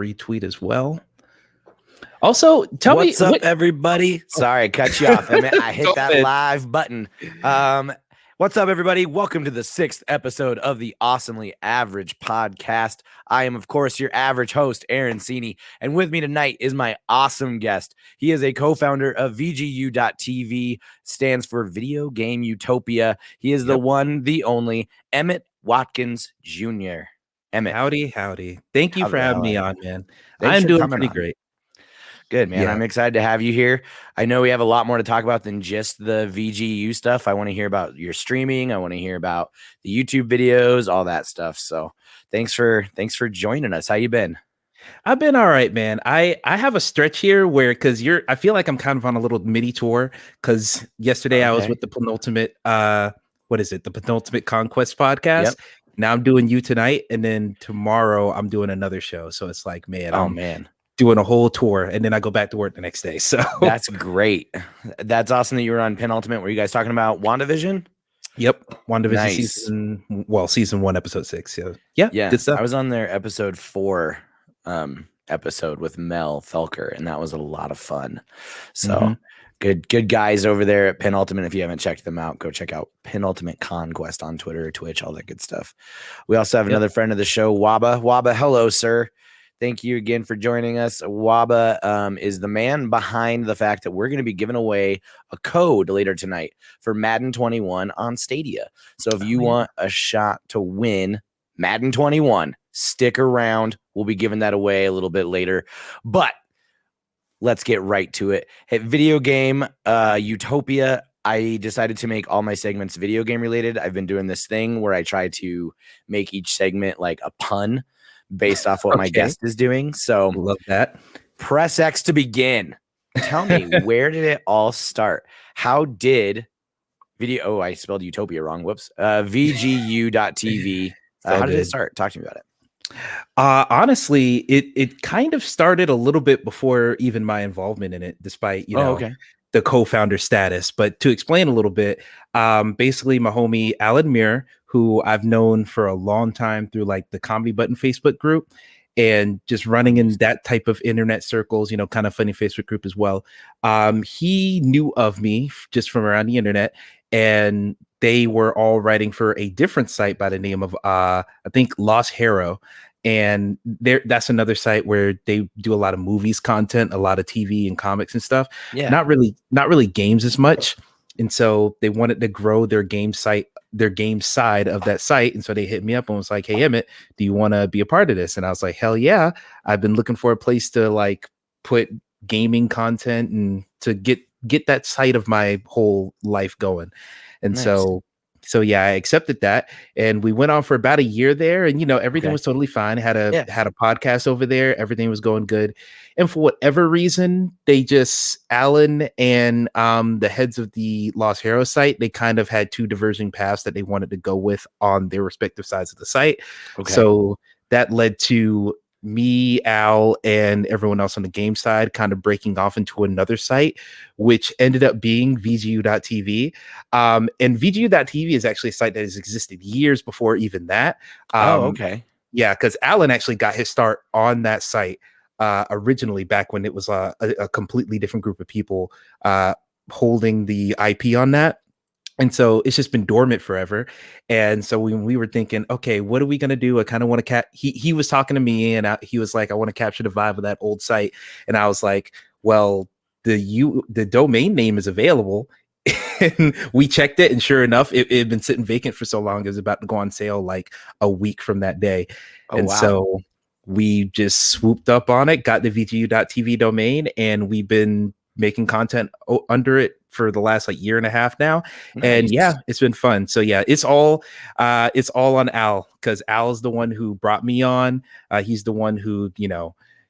retweet as well. Also, tell me what's up, everybody. Sorry, I cut you off. I hit that live button. What's up, everybody? Welcome to the 6th episode of the Awesomely Average podcast. I am, of course, your average host, Aaron Cini, and with me tonight is my awesome guest. He is a co-founder of VGU.TV, stands for Video Game Utopia. He is the one, the only, Emmett Watkins Jr. Emmett. Howdy. Thank you for having me on, man. I'm doing pretty great. Good, man. Yeah. I'm excited to have you here. I know we have a lot more to talk about than just the VGU stuff. I want to hear about your streaming. I want to hear about the YouTube videos, all that stuff. So thanks for joining us. How you been? I've been all right, man. I have a stretch here where I feel like I'm kind of on a little mini tour because yesterday I was with the penultimate the penultimate conquest podcast. Yep. Now I'm doing you tonight, and then tomorrow I'm doing another show. So it's like, man, doing a whole tour, and then I go back to work the next day. So that's great. That's awesome that you were on Penultimate. Were you guys talking about WandaVision? Yep. WandaVision season 1, episode 6. Yeah. Good stuff. I was on their episode 4 episode with Mel Felker, and that was a lot of fun. So good guys over there at Penultimate. If you haven't checked them out, go check out Penultimate Conquest on Twitter or Twitch, all that good stuff. We also have another friend of the show, Waba. Waba, hello, sir. Thank you again for joining us. Waba is the man behind the fact that we're going to be giving away a code later tonight for Madden 21 on Stadia. So if you want a shot to win Madden 21, stick around. We'll be giving that away a little bit later. But let's get right to it. At Video Game Utopia, I decided to make all my segments video game related. I've been doing this thing where I try to make each segment like a pun based off what my guest is doing. So love that. Press X to begin. Tell me, where did it all start? How did I spelled Utopia wrong. Whoops. VGU.TV. How did it start? Talk to me about it. Honestly, it kind of started a little bit before even my involvement in it, despite, the co-founder status. But to explain a little bit, basically my homie Alan Muir, who I've known for a long time through like the Comedy Button Facebook group and just running in that type of internet circles, Kinda Funny Facebook group as well. He knew of me just from around the internet, and they were all writing for a different site by the name of I think Lost Hero. And that's another site where they do a lot of movies content, a lot of TV and comics and stuff. Yeah. Not really games as much. And so they wanted to grow their game side of that site. And so they hit me up and was like, "Hey, Emmett, do you want to be a part of this?" And I was like, "Hell yeah. I've been looking for a place to like put gaming content and to get that side of my whole life going." And so yeah, I accepted that, and we went on for about a year there, and everything was totally fine. Had a podcast over there, everything was going good, and for whatever reason, Alan and the heads of the Lost Hero site, they kind of had two diverging paths that they wanted to go with on their respective sides of the site. So that led to me, Al, and everyone else on the game side kind of breaking off into another site, which ended up being VGU.TV. And VGU.TV is actually a site that has existed years before even that. Yeah, because Alan actually got his start on that site originally back when it was a completely different group of people holding the IP on that. And so it's just been dormant forever. And so when we were thinking, okay, what are we going to do? I kind of want to he was talking to me, and he was like, I want to capture the vibe of that old site. And I was like, well, the domain name is available. And we checked it, and sure enough, it had been sitting vacant for so long. It was about to go on sale like a week from that day. So we just swooped up on it, got the VGU.TV domain, and we've been making content under it for the last like year and a half now. Nice. And yeah, it's been fun. So yeah, it's all on Al, because Al's the one who brought me on. He's the one who,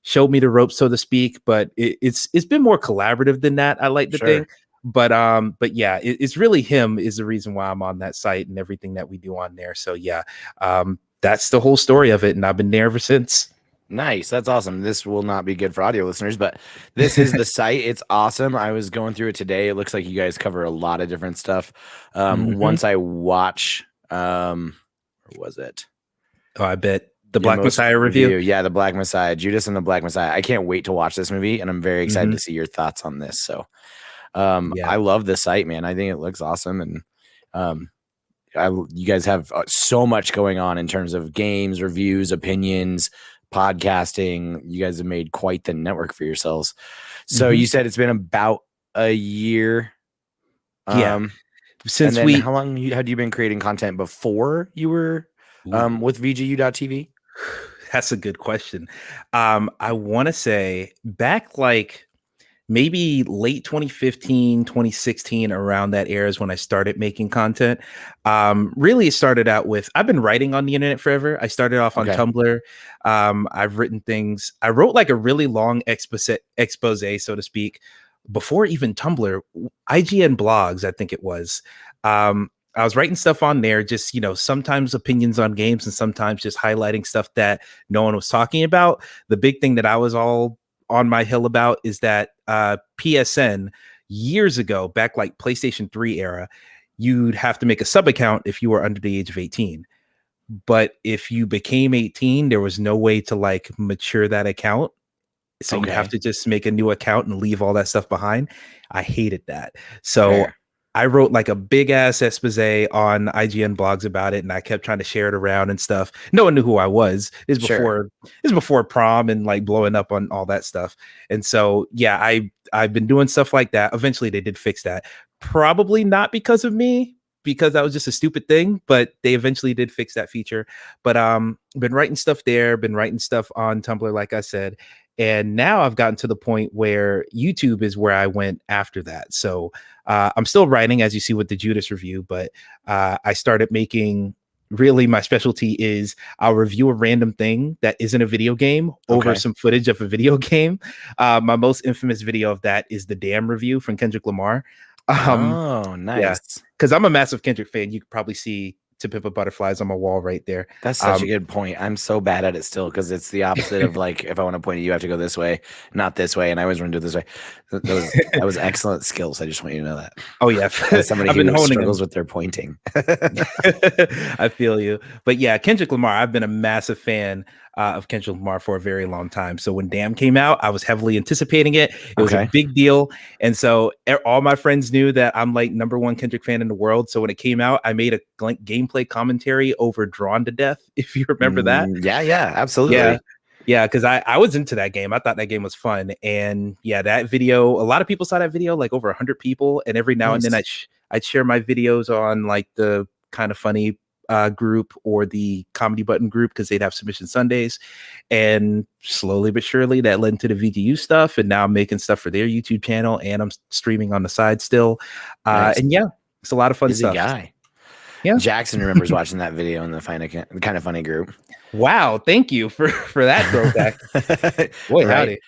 showed me the ropes, so to speak, but it's been more collaborative than that, I like to think. But yeah, it's really him is the reason why I'm on that site and everything that we do on there. So yeah, that's the whole story of it, and I've been there ever since. Nice. That's awesome. This will not be good for audio listeners, but this is the site. It's awesome. I was going through it today. It looks like you guys cover a lot of different stuff. Once I watch, where was it? Oh, I bet The Your Black most Messiah review. Yeah, the Black Messiah, Judas and the Black Messiah. I can't wait to watch this movie, and I'm very excited to see your thoughts on this. So, I love the site, man. I think it looks awesome, and you guys have so much going on in terms of games, reviews, opinions, podcasting. You guys have made quite the network for yourselves. So you said it's been about a year. Since how long had you been creating content before you were with VGU.tv? That's a good question. I want to say back like maybe late 2015, 2016, around that era is when I started making content. Really, it started out with, I've been writing on the internet forever. I started off on Tumblr. I've written things. I wrote like a really long expose, so to speak, before even Tumblr, IGN blogs, I think it was. I was writing stuff on there, just, sometimes opinions on games and sometimes just highlighting stuff that no one was talking about. The big thing that I was all on my hill about is that PSN years ago, back like PlayStation 3 era, you'd have to make a sub account if you were under the age of 18. But if you became 18, there was no way to like mature that account. So you'd have to just make a new account and leave all that stuff behind. I hated that. So I wrote like a big ass expose on IGN blogs about it, and I kept trying to share it around and stuff. No one knew who I was. This is before prom and like blowing up on all that stuff. And so I've been doing stuff like that. Eventually they did fix that. Probably not because of me, because that was just a stupid thing, but they eventually did fix that feature. But been writing stuff there, been writing stuff on Tumblr, like I said. And now I've gotten to the point where YouTube is where I went after that. So I'm still writing, as you see with the Judas review, but I started making, really my specialty is I'll review a random thing that isn't a video game over some footage of a video game. My most infamous video of that is the Damn review from Kendrick Lamar. Oh, nice. Yeah, because I'm a massive Kendrick fan. You can probably see To Pimp a Butterflies on my wall right there. That's such a good point. I'm so bad at it still, because it's the opposite of like, if I want to point at you, I have to go this way, not this way, and I always want to do it this way. That was excellent skills. I just want you to know that. Oh yeah, as somebody who struggles with their pointing. I feel you. But yeah, Kendrick Lamar, I've been a massive fan of Kendrick Lamar for a very long time. So when Damn came out, I was heavily anticipating it. It was a big deal. And so all my friends knew that I'm like #1 Kendrick fan in the world. So when it came out, I made a gameplay commentary over Drawn to Death, if you remember that. Yeah, absolutely. Yeah, because I was into that game. I thought that game was fun. And yeah, that video, a lot of people saw that video, like over 100 people. And every now and then I'd share my videos on like the Kinda Funny group or the Comedy Button group, because they'd have submission Sundays. And slowly but surely that led into the VGU stuff. And now I'm making stuff for their YouTube channel, and I'm streaming on the side still. And yeah, it's a lot of fun stuff. Guy. Yeah. Jackson remembers watching that video in the Kinda Funny group. Wow, thank you for that throwback. Boy, howdy.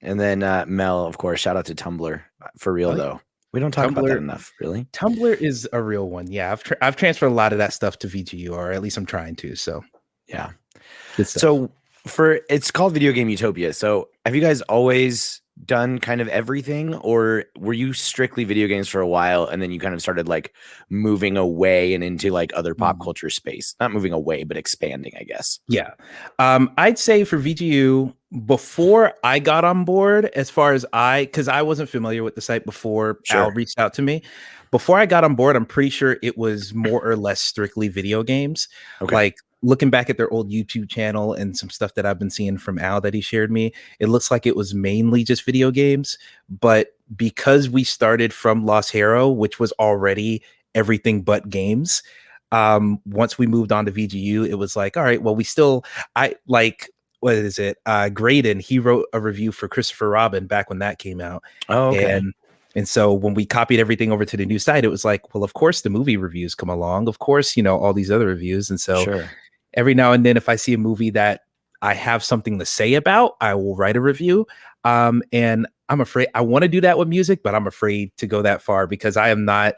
And then Mel, of course, shout out to Tumblr. For real, though. We don't talk about that enough, really. Tumblr is a real one. Yeah, I've transferred a lot of that stuff to VGU, or at least I'm trying to. So yeah. So it's called Video Game Utopia. So have you guys always done kind of everything, or were you strictly video games for a while and then you kind of started like moving away and into like other pop culture space? Not moving away, but expanding, I guess. Yeah. I'd say for VGU, before I got on board, as far as because I wasn't familiar with the site before Al reached out to me. Before I got on board, I'm pretty sure it was more or less strictly video games. Like looking back at their old YouTube channel and some stuff that I've been seeing from Al that he shared me, it looks like it was mainly just video games. But because we started from Lost Hero, which was already everything but games, once we moved on to VGU, it was like, all right, well, what is it? Graydon, he wrote a review for Christopher Robin back when that came out. Oh, okay. And so when we copied everything over to the new site, it was like, well, of course the movie reviews come along. Of course, all these other reviews. And so every now and then, if I see a movie that I have something to say about, I will write a review. And I'm afraid I want to do that with music, but I'm afraid to go that far, because I am not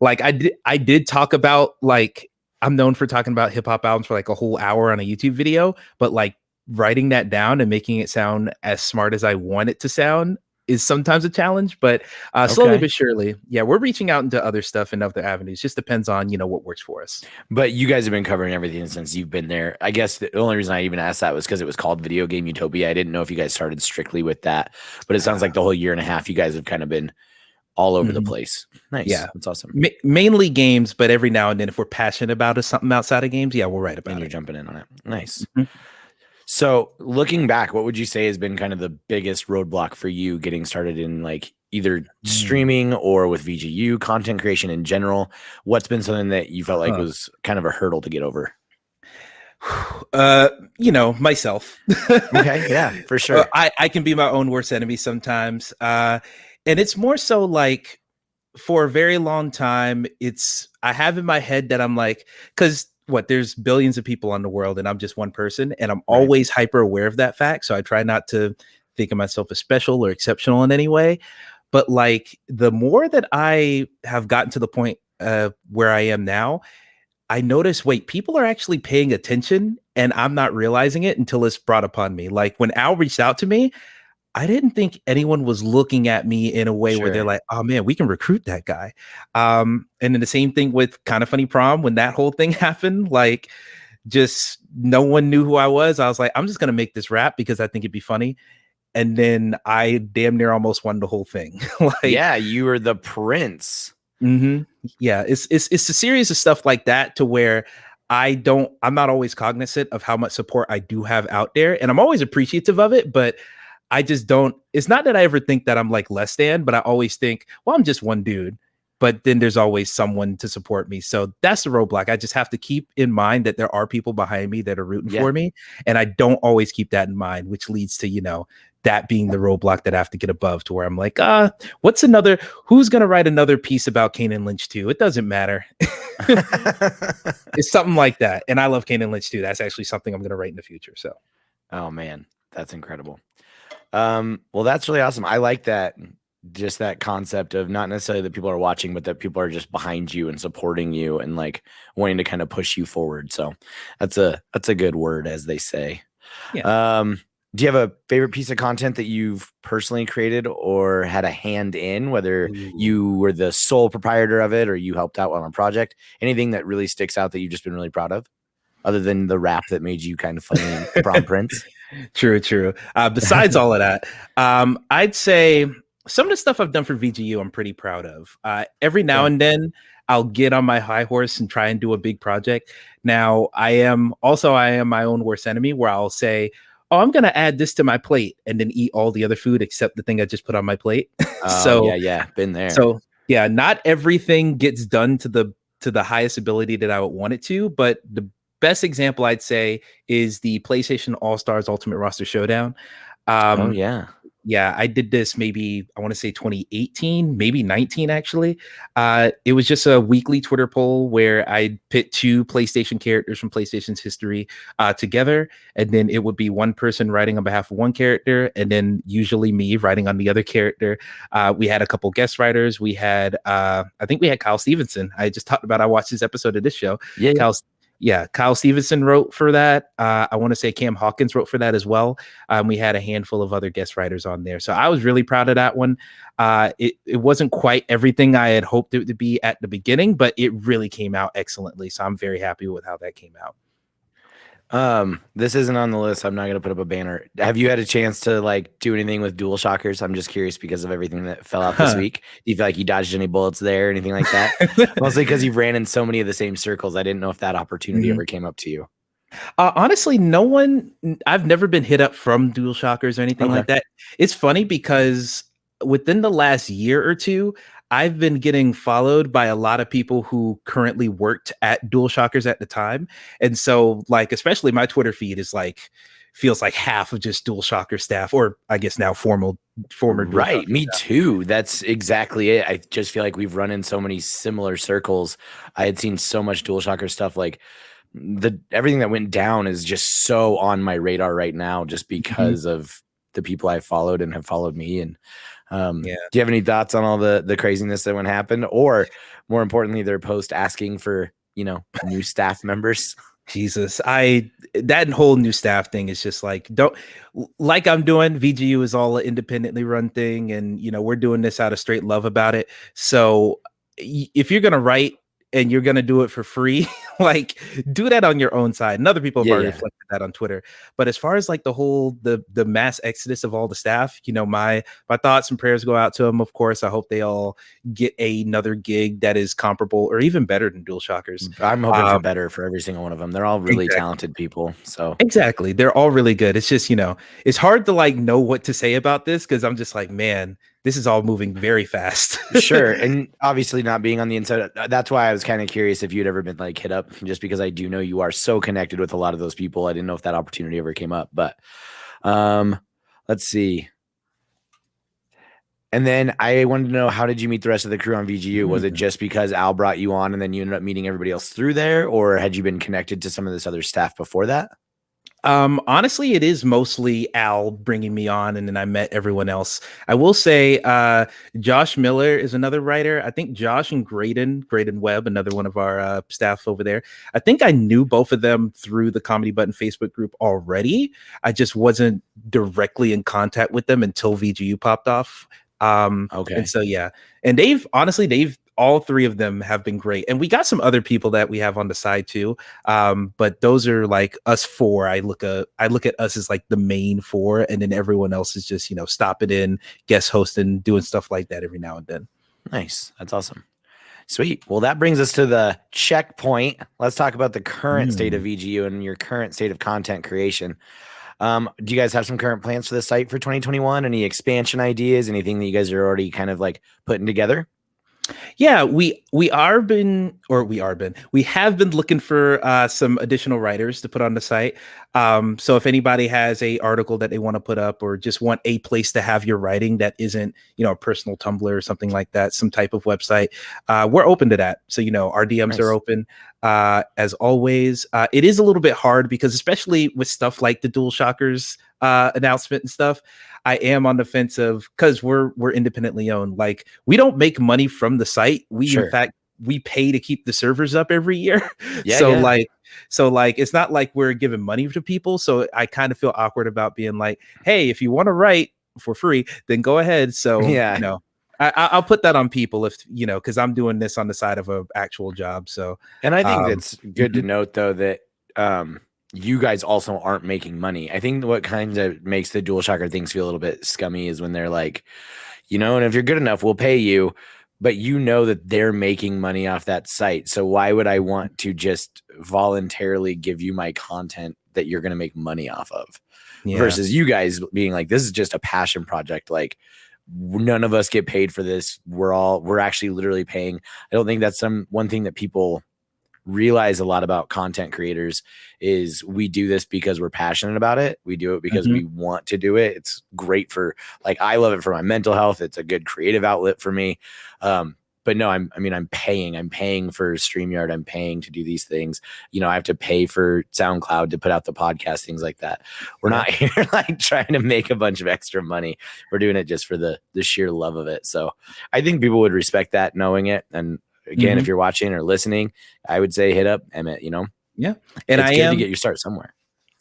like, I did talk about, like, I'm known for talking about hip hop albums for like a whole hour on a YouTube video, but like writing that down and making it sound as smart as I want it to sound, is sometimes a challenge, but slowly but surely, yeah, we're reaching out into other stuff and other avenues. Just depends on, what works for us. But you guys have been covering everything since you've been there. I guess the only reason I even asked that was because it was called Video Game Utopia. I didn't know if you guys started strictly with that, but it sounds like the whole year and a half you guys have kind of been all over the place. Nice. Yeah, that's awesome. Mainly games, but every now and then, if we're passionate about something outside of games, yeah, we'll write about it. You're jumping in on it. Nice. So looking back, what would you say has been kind of the biggest roadblock for you getting started in like either streaming or with VGU content creation in general? What's been something that you felt like was kind of a hurdle to get over? Myself. Okay, yeah, for sure. I can be my own worst enemy sometimes. And it's more so like for a very long time, I have in my head that I'm like, because there's billions of people in the world and I'm just one person, and I'm always hyper aware of that fact. So I try not to think of myself as special or exceptional in any way. But like the more that I have gotten to the point where I am now, I notice, people are actually paying attention and I'm not realizing it until it's brought upon me. Like when Al reached out to me, I didn't think anyone was looking at me in a way where they're like, oh man, we can recruit that guy. And then the same thing with Kinda Funny Prom, when that whole thing happened, like just no one knew who I was. I was like, I'm just going to make this rap because I think it'd be funny. And then I damn near almost won the whole thing. Yeah, you were the prince. Yeah, it's a series of stuff like that to where I'm not always cognizant of how much support I do have out there. And I'm always appreciative of it, but I just it's not that I ever think that I'm like less than, but I always think, well, I'm just one dude, but then there's always someone to support me. So that's the roadblock. I just have to keep in mind that there are people behind me that are rooting for me. And I don't always keep that in mind, which leads to, that being the roadblock that I have to get above, to where I'm like, who's going to write another piece about Kane and Lynch 2? It doesn't matter. It's something like that. And I love Kane and Lynch 2. That's actually something I'm going to write in the future. So, oh man, that's incredible. Well, that's really awesome. I like that. Just that concept of not necessarily that people are watching, but that people are just behind you and supporting you and like wanting to kind of push you forward. So that's a good word, as they say. Yeah. Do you have a favorite piece of content that you've personally created or had a hand in, whether you were the sole proprietor of it or you helped out on a project? Anything that really sticks out that you've just been really proud of, other than the rap that made you kind of funny Prom Prince? True. Besides all of that, I'd say some of the stuff I've done for VGU, I'm pretty proud of. Every now and then I'll get on my high horse and try and do a big project. Now I am my own worst enemy, where I'll say, oh, I'm going to add this to my plate and then eat all the other food except the thing I just put on my plate. Yeah. Been there. So yeah, not everything gets done to the highest ability that I would want it to, but the best example I'd say is the PlayStation All-Stars Ultimate Roster Showdown. Yeah, I did this maybe, I want to say 2018, maybe 19 actually. It was just a weekly Twitter poll where I pit 2 PlayStation characters from PlayStation's history together, and then it would be one person writing on behalf of one character, and then usually me writing on the other character. We had a couple guest writers. We had, I think we had Kyle Stevenson. I just talked about, I watched this episode of this show. Kyle Stevenson wrote for that. I want to say Cam Hawkins wrote for that as well. We had a handful of other guest writers on there. So I was really proud of that one. It wasn't quite everything I had hoped it to be at the beginning, but it really came out excellently. So I'm very happy with how that came out. This isn't on the list. I'm not going to put up a banner. Have you had a chance to like do anything with Dual Shockers? I'm just curious because of everything that fell out this week. Do you feel like you dodged any bullets there or anything like that? Mostly because you've ran in so many of the same circles. I didn't know if that opportunity ever came up to you. Honestly, I've never been hit up from Dual Shockers or anything like that. It's funny because within the last year or two, I've been getting followed by a lot of people who currently worked at Dual Shockers at the time. And so like, especially my Twitter feed is like, feels like half of just Dual Shocker staff, or I guess now former right. Me too. That's exactly it. I just feel like we've run in so many similar circles. I had seen so much Dual Shocker stuff. Like everything that went down is just so on my radar right now, just because of the people I followed and have followed me. And do you have any thoughts on all the craziness that went happened, or more importantly, their post asking for, new staff members? Jesus, that whole new staff thing is just like, don't, like I'm doing. VGU is all an independently run thing, and we're doing this out of straight love about it. So if you're gonna write and you're gonna do it for free, like do that on your own side. And other people have already reflected that on Twitter. But as far as like the mass exodus of all the staff, my thoughts and prayers go out to them. Of course, I hope they all get another gig that is comparable or even better than DualShockers. I'm hoping for better for every single one of them. They're all really talented people. So exactly, they're all really good. It's just it's hard to like know what to say about this because I'm just like, man, this is all moving very fast. Sure. And obviously not being on the inside, that's why I was kind of curious if you'd ever been like hit up, just because I do know you are so connected with a lot of those people. I didn't know if that opportunity ever came up, but let's see. And then I wanted to know, how did you meet the rest of the crew on VGU? Was it just because Al brought you on and then you ended up meeting everybody else through there, or had you been connected to some of this other staff before that? Honestly, it is mostly Al bringing me on, and then I met everyone else. I will say, Josh Miller is another writer. I think Josh and Graydon Webb, another one of our staff over there. I think I knew both of them through the Comedy Button Facebook group already. I just wasn't directly in contact with them until VGU popped off. Okay. And so, yeah, and they've all three of them have been great. And we got some other people that we have on the side too. But those are like us four. I look at us as like the main four, and then everyone else is just, stopping in, guest hosting, doing stuff like that every now and then. Nice. That's awesome. Sweet. Well, that brings us to the checkpoint. Let's talk about the current state of VGU and your current state of content creation. Do you guys have some current plans for the site for 2021? Any expansion ideas? Anything that you guys are already kind of like putting together? Yeah, we have been looking for some additional writers to put on the site. So if anybody has a article that they want to put up, or just want a place to have your writing that isn't, a personal Tumblr or something like that, some type of website, we're open to that. So, our DMs are open. As always, it is a little bit hard because, especially with stuff like the DualShockers announcement and stuff, I am on the fence of, because we're independently owned. Like, we don't make money from the site. In fact, we pay to keep the servers up every year. So it's not like we're giving money to people. So I kind of feel awkward about being like, hey, if you want to write for free, then go ahead. So I'll put that on people if because I'm doing this on the side of an actual job. So, and I think it's good to note though that you guys also aren't making money. I think what kind of makes the DualShocker things feel a little bit scummy is when they're like, and if you're good enough, we'll pay you, but that they're making money off that site. So why would I want to just voluntarily give you my content that you're going to make money off of versus you guys being like, this is just a passion project. Like, none of us get paid for this. We're actually literally paying. I don't think that's one thing that people realize a lot about content creators is we do this because we're passionate about it. We do it because we want to do it. It's great for, like, I love it for my mental health. It's a good creative outlet for me. But no, I'm paying for StreamYard. I'm paying to do these things. I have to pay for SoundCloud to put out the podcast, things like that. We're not here like trying to make a bunch of extra money. We're doing it just for the sheer love of it. So I think people would respect that, knowing it. And again, if you're watching or listening, I would say hit up Emmett, Yeah. And it's good to get your start somewhere.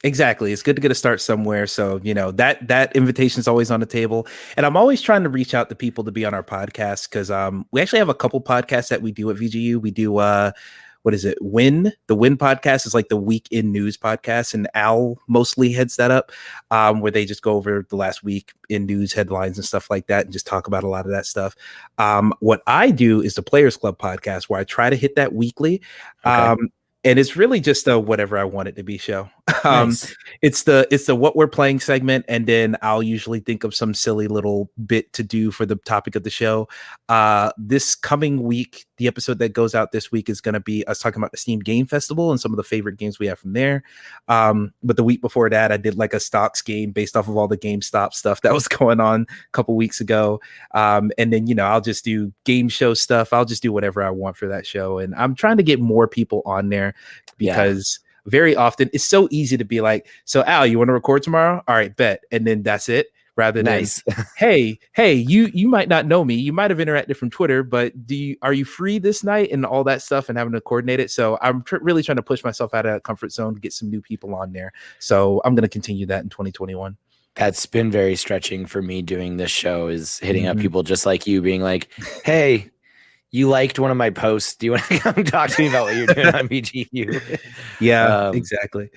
Exactly. It's good to get a start somewhere. So, that invitation is always on the table. And I'm always trying to reach out to people to be on our podcast because we actually have a couple podcasts that we do at VGU. We do what is it? Win. The Win podcast is like the week in news podcast, and Al mostly heads that up, where they just go over the last week in news headlines and stuff like that and just talk about a lot of that stuff. What I do is the Players Club podcast, where I try to hit that weekly. Okay. And it's really just a whatever I want it to be show. Nice. It's the what we're playing segment, and then I'll usually think of some silly little bit to do for the topic of the show. This coming week, the episode that goes out this week is going to be us talking about the Steam Game Festival and some of the favorite games we have from there. But the week before that, I did like a stocks game based off of all the GameStop stuff that was going on a couple weeks ago. And then, I'll just do game show stuff. I'll just do whatever I want for that show. And I'm trying to get more people on there because very often it's so easy to be like, so Al, you want to record tomorrow? All right, bet. And then that's it. rather than Nice. hey, you might not know me. You might have interacted from Twitter, but are you free this night and all that stuff and having to coordinate it. So I'm really trying to push myself out of that comfort zone to get some new people on there. So I'm going to continue that in 2021. That's been very stretching for me doing this show, is hitting up people just like you, being like, hey, you liked one of my posts. Do you want to come talk to me about what you're doing on VGU? Yeah, exactly.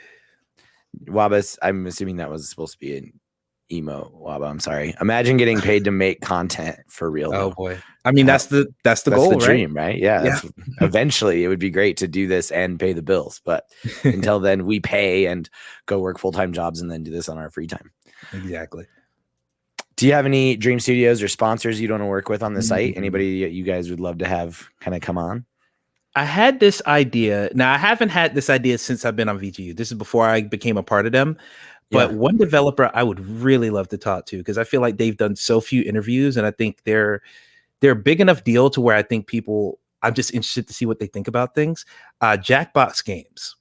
Wabas, I'm assuming that was supposed to be an emo. Waba, I'm sorry. Imagine getting paid to make content for real. Oh boy. I mean, that's the goal, the dream, right? Yeah. Yeah. Eventually it would be great to do this and pay the bills. But until then, we pay and go work full-time jobs and then do this on our free time. Exactly. Do you have any dream studios or sponsors you want to work with on the site? Anybody you guys would love to have kind of come on? I had this idea. Now, I haven't had this idea since I've been on VGU. This is before I became a part of them. But one developer I would really love to talk to, because I feel like they've done so few interviews, and I think they're a big enough deal to where I think I'm just interested to see what they think about things. Jackbox Games.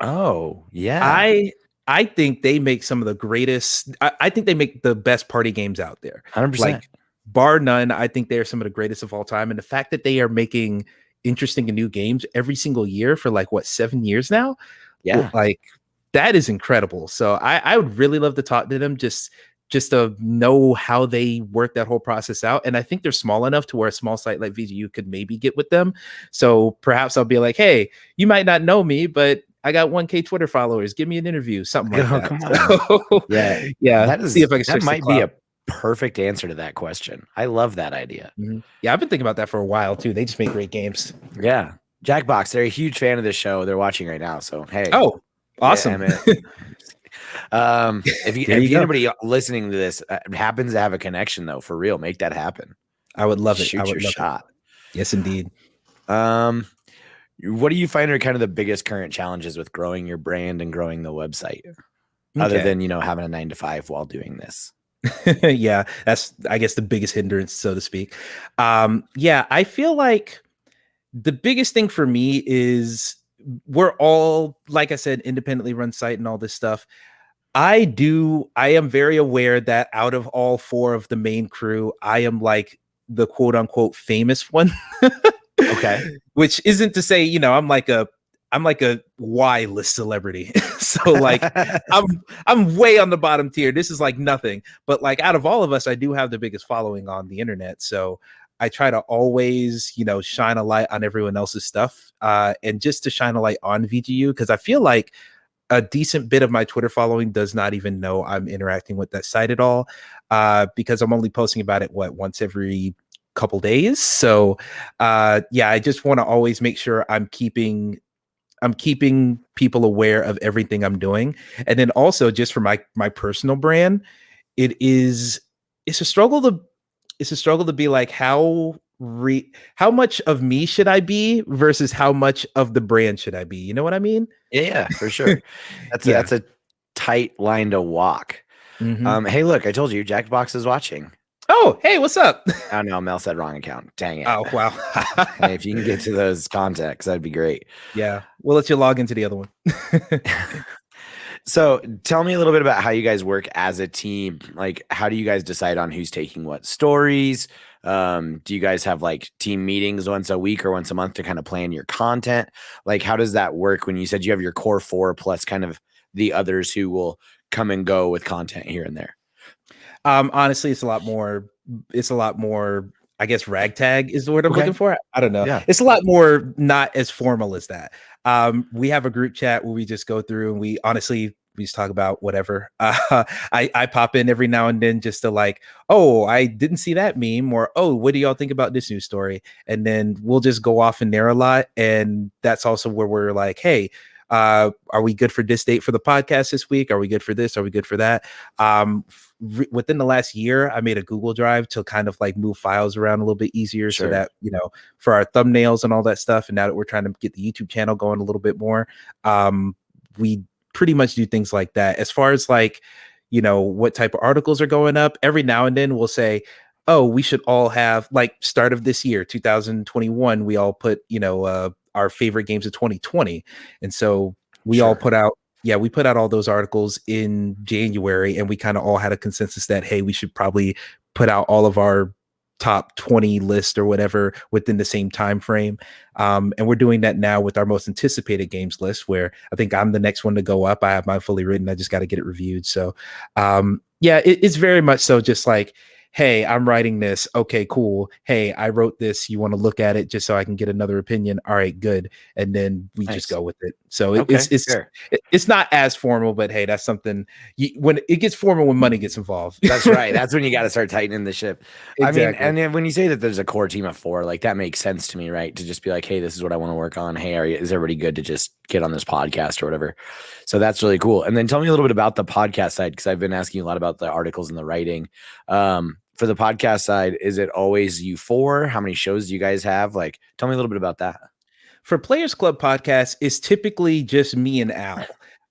Oh, yeah. I think they make some of the greatest. I think they make the best party games out there. 100%. Like, bar none, I think they're some of the greatest of all time. And the fact that they are making interesting and new games every single year for 7 years now. Yeah. That is incredible. So I would really love to talk to them just to know how they work that whole process out. And I think they're small enough to where a small site like VGU could maybe get with them. So perhaps I'll be like, hey, you might not know me, but I got 1K Twitter followers. Give me an interview, something like that. Come on. So, yeah. See if I can that might be a perfect answer to that question. I love that idea. Yeah, I've been thinking about that for a while too. They just make great games. Yeah. Jackbox, they're a huge fan of this show. They're watching right now. So hey. Oh, awesome. If anybody listening to this happens to have a connection, though, for real, make that happen. I would love it. Shoot your shot. Yes, indeed. What do you find are kind of the biggest current challenges with growing your brand and growing the website, other than having a 9-to-5 while doing this? Yeah, that's, I guess, the biggest hindrance, so to speak. Yeah, I feel like the biggest thing for me is we're all, like I said, independently run site and all this stuff. I am very aware that out of all 4 of the main crew, I am like the quote unquote famous one. Okay. Which isn't to say, I'm like a Y list celebrity. So I'm way on the bottom tier. This is like nothing, but out of all of us, I do have the biggest following on the internet. So I try to always, shine a light on everyone else's stuff. And just to shine a light on VGU, because I feel like a decent bit of my Twitter following does not even know I'm interacting with that site at all, because I'm only posting about it once every couple days. So I just want to always make sure I'm keeping people aware of everything I'm doing. And then also, just for my personal brand, it's a struggle to be like, how much of me should I be versus how much of the brand should I be? You know what I mean? Yeah, for sure. That's a tight line to walk. Hey, look, I told you, Jackbox is watching. Oh, hey, what's up? Oh no, Mel said wrong account. Dang it. Oh, wow. Hey, if you can get to those contacts, that'd be great. Yeah, we'll let you log into the other one. So tell me a little bit about how you guys work as a team. Like, how do you guys decide on who's taking what stories? Do you guys have team meetings once a week or once a month to kind of plan your content? How does that work when you said you have your core 4 plus kind of the others who will come and go with content here and there? Honestly, it's a lot more, I guess, ragtag is the word I'm looking for. I don't know. Yeah. It's a lot more not as formal as that. We have a group chat where we just go through and we just talk about whatever. I pop in every now and then just to oh, I didn't see that meme, or, oh, what do y'all think about this news story? And then we'll just go off in there a lot. And that's also where we're like, hey, are we good for this date for the podcast this week? Are we good for this? Are we good for that? Within the last year, I made a Google Drive to kind of move files around a little bit easier. Sure. So that, for our thumbnails and all that stuff. And now that we're trying to get the YouTube channel going a little bit more, we pretty much do things like that. As far as what type of articles are going up, every now and then we'll say, oh, we should all have start of this year, 2021, we all put, our favorite games of 2020. And so we all put out Yeah, we put out all those articles in January, and we kind of all had a consensus that, hey, we should probably put out all of our top 20 list or whatever within the same time frame. And we're doing that now with our most anticipated games list, where I think I'm the next one to go up. I have mine fully written. I just got to get it reviewed. So yeah, it's very much so just like, hey, I'm writing this. Okay, cool. Hey, I wrote this. You want to look at it just so I can get another opinion? All right, good. And then we just go with it. So it's not as formal, but hey, that's something when it gets formal when money gets involved. That's right. That's when you got to start tightening the ship. Exactly. I mean, and when you say that there's a core team of 4, like that makes sense to me, right? To just be like, hey, this is what I want to work on. Hey, is everybody good to just get on this podcast or whatever? So that's really cool. And then tell me a little bit about the podcast side, because I've been asking you a lot about the articles and the writing. For the podcast side, is it always you 4? How many shows do you guys have? Like, tell me a little bit about that. For Players Club podcast, it's typically just me and Al.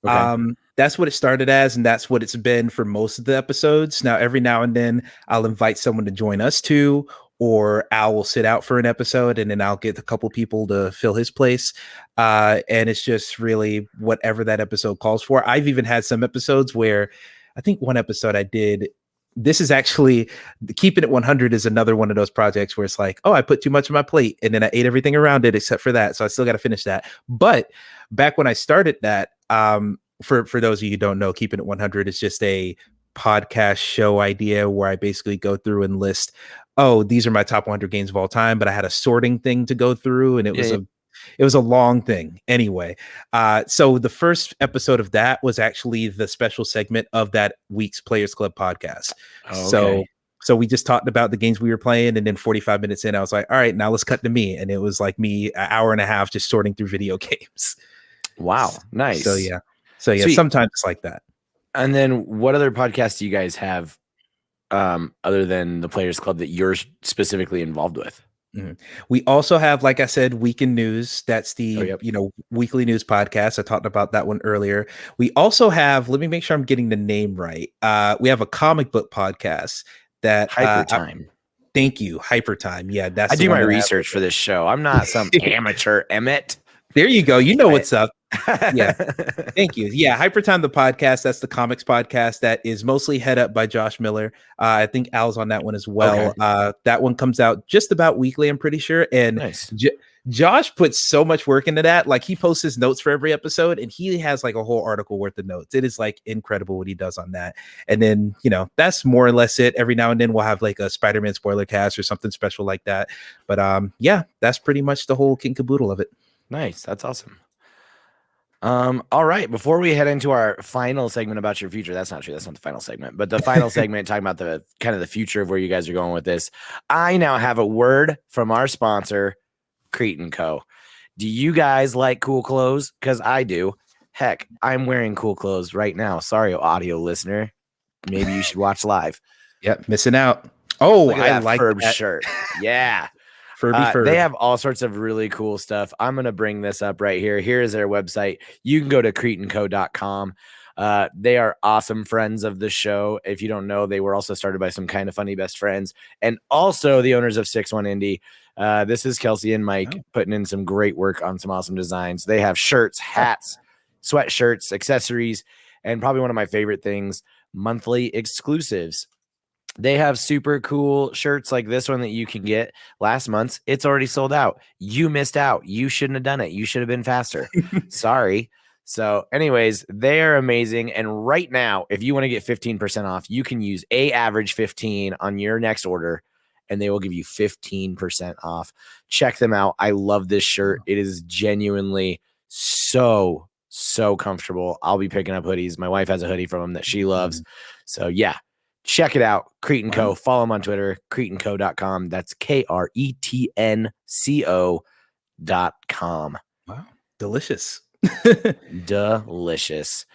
Okay. That's what it started as, and that's what it's been for most of the episodes. Now, every now and then, I'll invite someone to join us too, or Al will sit out for an episode, and then I'll get a couple people to fill his place. And it's just really whatever that episode calls for. I've even had some episodes where I think one episode I did. This is actually Keeping It 100 is another one of those projects where it's like, oh, I put too much on my plate and then I ate everything around it except for that. So I still got to finish that. But back when I started that, for those of you who don't know, Keeping It 100 is just a podcast show idea where I basically go through and list, oh, these are my top 100 games of all time, but I had a sorting thing to go through, and it was a long thing anyway. So the first episode of that was actually the special segment of that week's Players Club podcast. Oh, okay. So we just talked about the games we were playing, and then 45 minutes in, I was like, all right, now let's cut to me. And it was like me an hour and a half just sorting through video games. Wow. Nice. So yeah, Sweet. Sometimes it's like that. And then what other podcasts do you guys have other than the Players Club that you're specifically involved with? Mm-hmm. We also have, like I said, Weekend News. That's the weekly news podcast. I talked about that one earlier. We also have, let me make sure I'm getting the name right. We have a comic book podcast that Hyper Time. Thank you, Hyper Time. Yeah, that's I do my research for this show. I'm not some amateur, Emmett. There you go. You know what's up. Yeah. Thank you. Yeah. Hyper Time, the podcast. That's the comics podcast that is mostly head up by Josh Miller. I think Al's on that one as well. Okay. That one comes out just about weekly, I'm pretty sure. And nice. Josh puts so much work into that. Like, he posts his notes for every episode, and he has like a whole article worth of notes. It is like incredible what he does on that. And then, that's more or less it. Every now and then we'll have like a Spider-Man spoiler cast or something special like that. But yeah, that's pretty much the whole kit and caboodle of it. Nice. That's awesome. All right. Before we head into our final segment about your future, that's not true. That's not the final segment, but the final segment talking about the kind of the future of where you guys are going with this. I now have a word from our sponsor, Crete & Co. Do you guys like cool clothes? Because I do. Heck, I'm wearing cool clothes right now. Sorry, audio listener. Maybe you should watch live. Yep, missing out. Oh, I like that shirt. Yeah. They have all sorts of really cool stuff. I'm going to bring this up right here. Here is their website. You can go to creteandco.com. They are awesome friends of the show. If you don't know, they were also started by some kind of funny best friends and also the owners of 6-1 Indie. This is Kelsey and Mike putting in some great work on some awesome designs. They have shirts, hats, sweatshirts, accessories, and probably one of my favorite things, monthly exclusives. They have super cool shirts like this one that you can get last month. It's already sold out. You missed out. You shouldn't have done it. You should have been faster. Sorry. So anyways, they are amazing. And right now, if you want to get 15% off, you can use average 15 on your next order and they will give you 15% off. Check them out. I love this shirt. It is genuinely so comfortable. I'll be picking up hoodies. My wife has a hoodie from them that she loves. So yeah. Check it out. Crete & Co. Follow them on Twitter, creteandco.com. That's KRETNCO.com. Wow. Delicious. Delicious.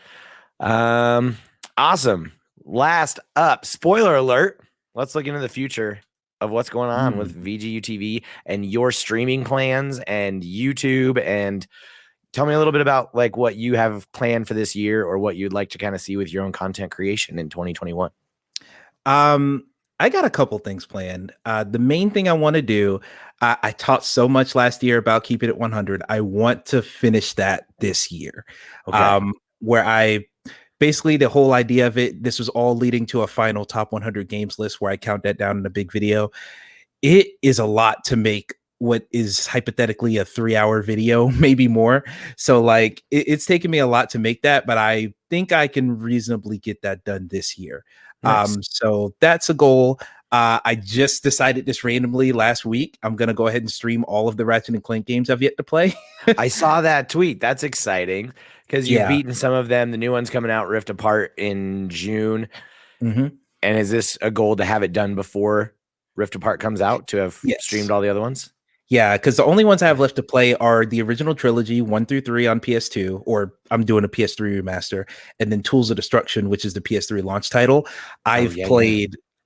Awesome. Last up, spoiler alert. Let's look into the future of what's going on with VGU TV and your streaming plans and YouTube, and tell me a little bit about like what you have planned for this year or what you'd like to kind of see with your own content creation in 2021. I got a couple things planned. The main thing I want to do, I taught so much last year about Keeping It 100. I want to finish that this year. Okay. where I basically the whole idea of it, this was all leading to a final top 100 games list where I count that down in a big video. It is a lot to make what is hypothetically a 3-hour video, maybe more. So like it's taken me a lot to make that, but I think I can reasonably get that done this year. Nice. So that's a goal. I just decided this randomly last week. I'm gonna go ahead and stream all of the Ratchet and Clank games I've yet to play. I saw that tweet. That's exciting because you've beaten some of them. The new one's coming out, Rift Apart, in June. And is this a goal to have it done before Rift Apart comes out, to have streamed all the other ones? Yeah, because the only ones I have left to play are the original trilogy 1 through 3 on PS2, or I'm doing a PS3 remaster, and then Tools of Destruction, which is the PS3 launch title.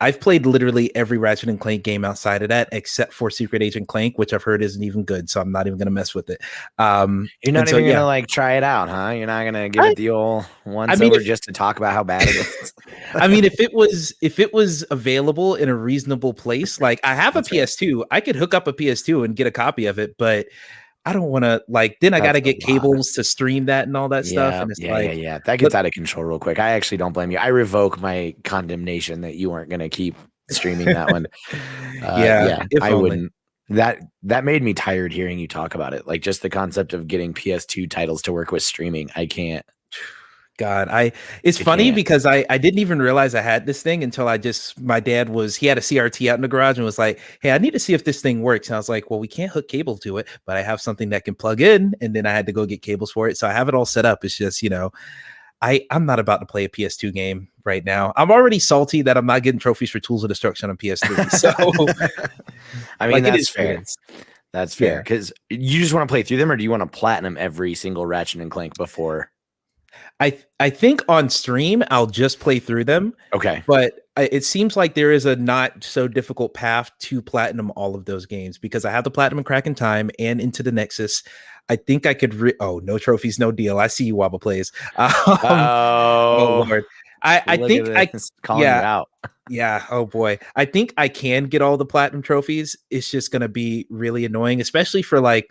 I've played literally every Ratchet and Clank game outside of that, except for Secret Agent Clank, which I've heard isn't even good, so I'm not even gonna mess with it. You're not even gonna like try it out, huh? You're not gonna give it the old once over just to talk about how bad it is. I mean, if it was available in a reasonable place, like I have a PS2, I could hook up a PS2 and get a copy of it, but I don't want to then I got to get cables to stream that and all that stuff. And it's that gets out of control real quick. I actually don't blame you. I revoke my condemnation that you weren't going to keep streaming that one. I wouldn't. That made me tired hearing you talk about it. Like just the concept of getting PS2 titles to work with streaming. I can't. God, it's funny because I didn't even realize I had this thing until my dad he had a CRT out in the garage and was like, hey, I need to see if this thing works. And I was like, well, we can't hook cable to it, but I have something that can plug in. And then I had to go get cables for it. So I have it all set up. It's just, I'm not about to play a PS2 game right now. I'm already salty that I'm not getting trophies for Tools of Destruction on PS3. So I mean, that's fair. That's fair. Because you just want to play through them, or do you want to platinum every single Ratchet and Clank before? I think on stream I'll just play through them. Okay. But it seems like there is a not so difficult path to platinum all of those games, because I have the platinum Crack in Time and Into the Nexus. I think I could no trophies, no deal. I see you, Wobble Plays. Oh Lord. I think I calling you out. Yeah. Oh boy. I think I can get all the platinum trophies. It's just gonna be really annoying, especially for like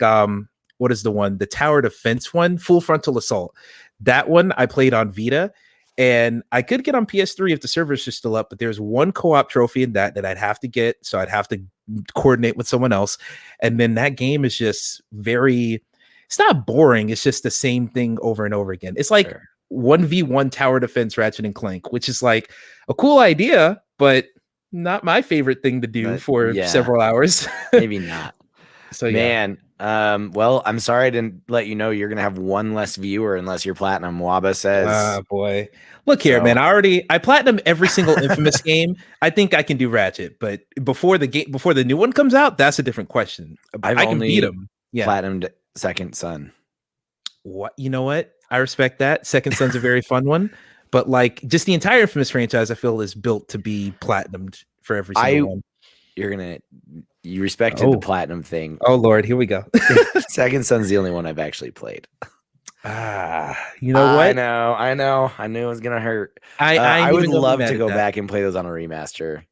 what is the one? The tower defense one, Full Frontal Assault. That one I played on Vita, and I could get on PS3 if the servers are still up, but there's one co-op trophy in that I'd have to get, so I'd have to coordinate with someone else. And then that game is just it's not boring, it's just the same thing over and over again. It's like 1v1 tower defense Ratchet and Clank, which is like a cool idea, but not my favorite thing to do for several hours. Maybe not. So man, well, I'm sorry I didn't let you know you're gonna have one less viewer unless you're platinum. Waba says. Oh boy. Look here, man. I platinum every single Infamous game. I think I can do Ratchet, but before the new one comes out, that's a different question. I can beat him. Yeah. Platinumed Second Son. What? You know what? I respect that. Second Son's a very fun one, but like just the entire Infamous franchise, I feel is built to be platinumed for every single one. You respected the platinum thing. Oh Lord, here we go. Second Son's the only one I've actually played. You know what? I know. I knew it was gonna hurt. I would love to go back and play those on a remaster.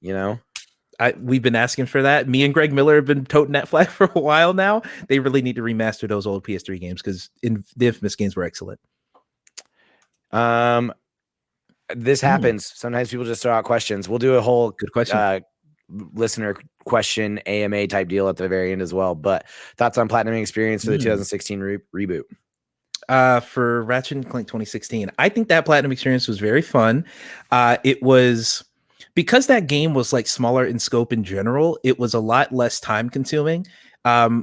We've been asking for that. Me and Greg Miller have been toting that flag for a while now. They really need to remaster those old PS3 games because the Infamous games were excellent. This happens. Sometimes people just throw out questions. We'll do a whole good question. Listener question AMA type deal at the very end as well. But thoughts on platinum experience for the 2016 reboot? For Ratchet and Clank 2016, I think that platinum experience was very fun. It was because that game was like smaller in scope in general. It was a lot less time consuming. A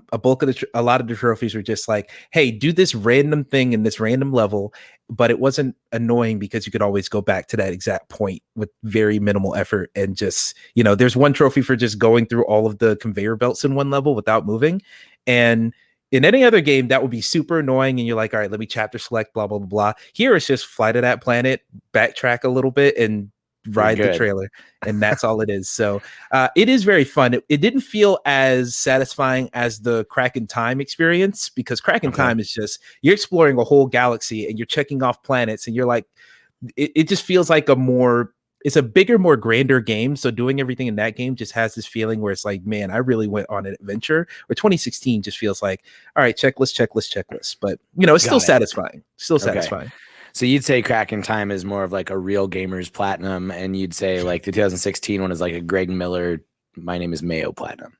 lot of the trophies were just like, hey, do this random thing in this random level, but it wasn't annoying because you could always go back to that exact point with very minimal effort. And just, there's one trophy for just going through all of the conveyor belts in one level without moving. And in any other game, that would be super annoying. And you're like, all right, let me chapter select, blah, blah, blah, blah. Here it's just fly to that planet, backtrack a little bit, and ride the trailer, and that's all it is. So it is very fun. It didn't feel as satisfying as the Crack in Time experience, because Crack in Time is just you're exploring a whole galaxy and you're checking off planets, and you're like, it just feels like it's a bigger, more grander game. So doing everything in that game just has this feeling where it's like, man, I really went on an adventure. Where 2016 just feels like, all right, checklist. But it's still satisfying. Satisfying. So you'd say Crack in Time is more of like a real gamer's platinum, and you'd say like the 2016 one is like a Greg Miller, My Name is Mayo platinum.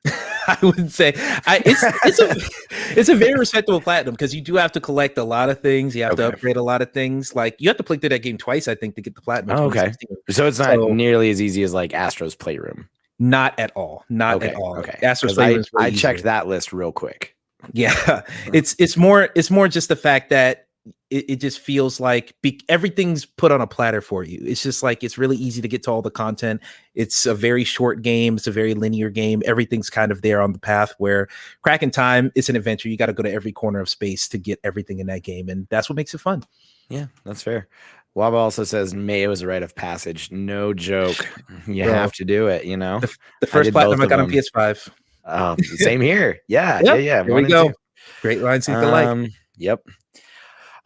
I would say it's a very respectable platinum because you do have to collect a lot of things. You have to upgrade a lot of things. Like you have to play through that game twice, I think, to get the platinum. Oh, okay. So it's not nearly as easy as like Astro's Playroom. Not at all. Not at all. Okay. Astro's Playroom. I checked that list real quick. Yeah, it's more just the fact that it just feels like everything's put on a platter for you. It's just like it's really easy to get to all the content. It's a very short game. It's a very linear game. Everything's kind of there on the path, where Crack in Time, it's an adventure. You got to go to every corner of space to get everything in that game, and that's what makes it fun. Yeah, that's fair. Waba also says Mayo is a rite of passage. No joke. You have to do it, you know? The first platinum I got on PS5. Same here. Yeah. Here we go. Great lines to like. Yep.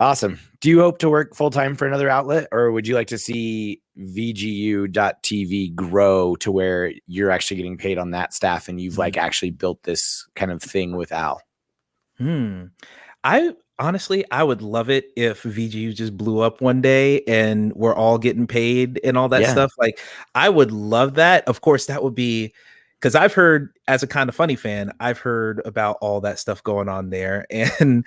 Awesome. Do you hope to work full-time for another outlet, or would you like to see VGU.TV grow to where you're actually getting paid on that staff and you've like actually built this kind of thing with Al? I honestly would love it if VGU just blew up one day and we're all getting paid and all that stuff. Like I would love that. Of course, that would be, because I've heard, as a Kinda Funny fan, I've heard about all that stuff going on there and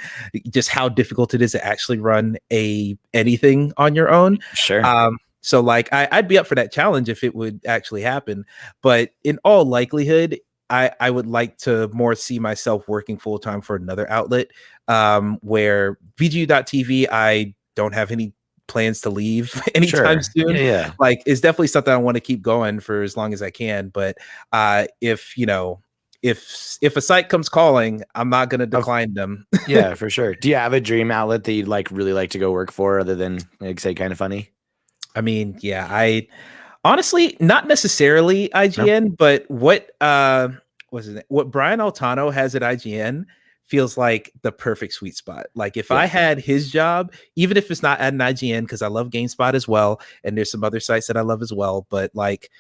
just how difficult it is to actually run anything on your own. Sure. So like I'd be up for that challenge if it would actually happen. But in all likelihood, I would like to more see myself working full time for another outlet, where VGU.TV, I don't have any plans to leave anytime soon. Yeah. Like it's definitely something I want to keep going for as long as I can. But if a site comes calling, I'm not going to decline them. Yeah, for sure. Do you have a dream outlet that you'd like really like to go work for, other than like say Kinda Funny? I mean, yeah, I honestly not necessarily IGN, but what Brian Altano has at IGN feels like the perfect sweet spot. Like if I had his job, even if it's not at an IGN, because I love GameSpot as well, and there's some other sites that I love as well, but like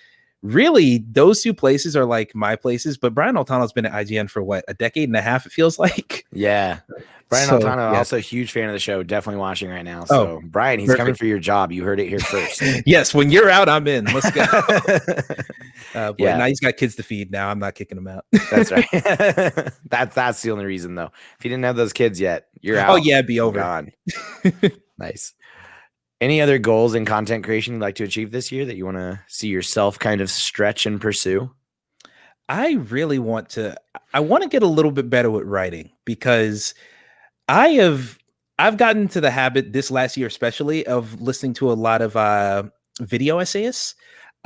really those two places are like my places. But Brian Altano's been at IGN for what, a decade and a half, it feels like. Yeah. Brian Altano, also a huge fan of the show, definitely watching right now. So Brian, he's coming for your job. You heard it here first. Yes, when you're out, I'm in. Let's go. Now he's got kids to feed. Now I'm not kicking him out. That's right. That's the only reason, though. If you didn't have those kids yet, you're out. Oh yeah, it'd be over. Gone. Nice. Any other goals in content creation you'd like to achieve this year that you want to see yourself kind of stretch and pursue? I really want to get a little bit better with writing, because I've gotten to the habit this last year, especially, of listening to a lot of video essayists.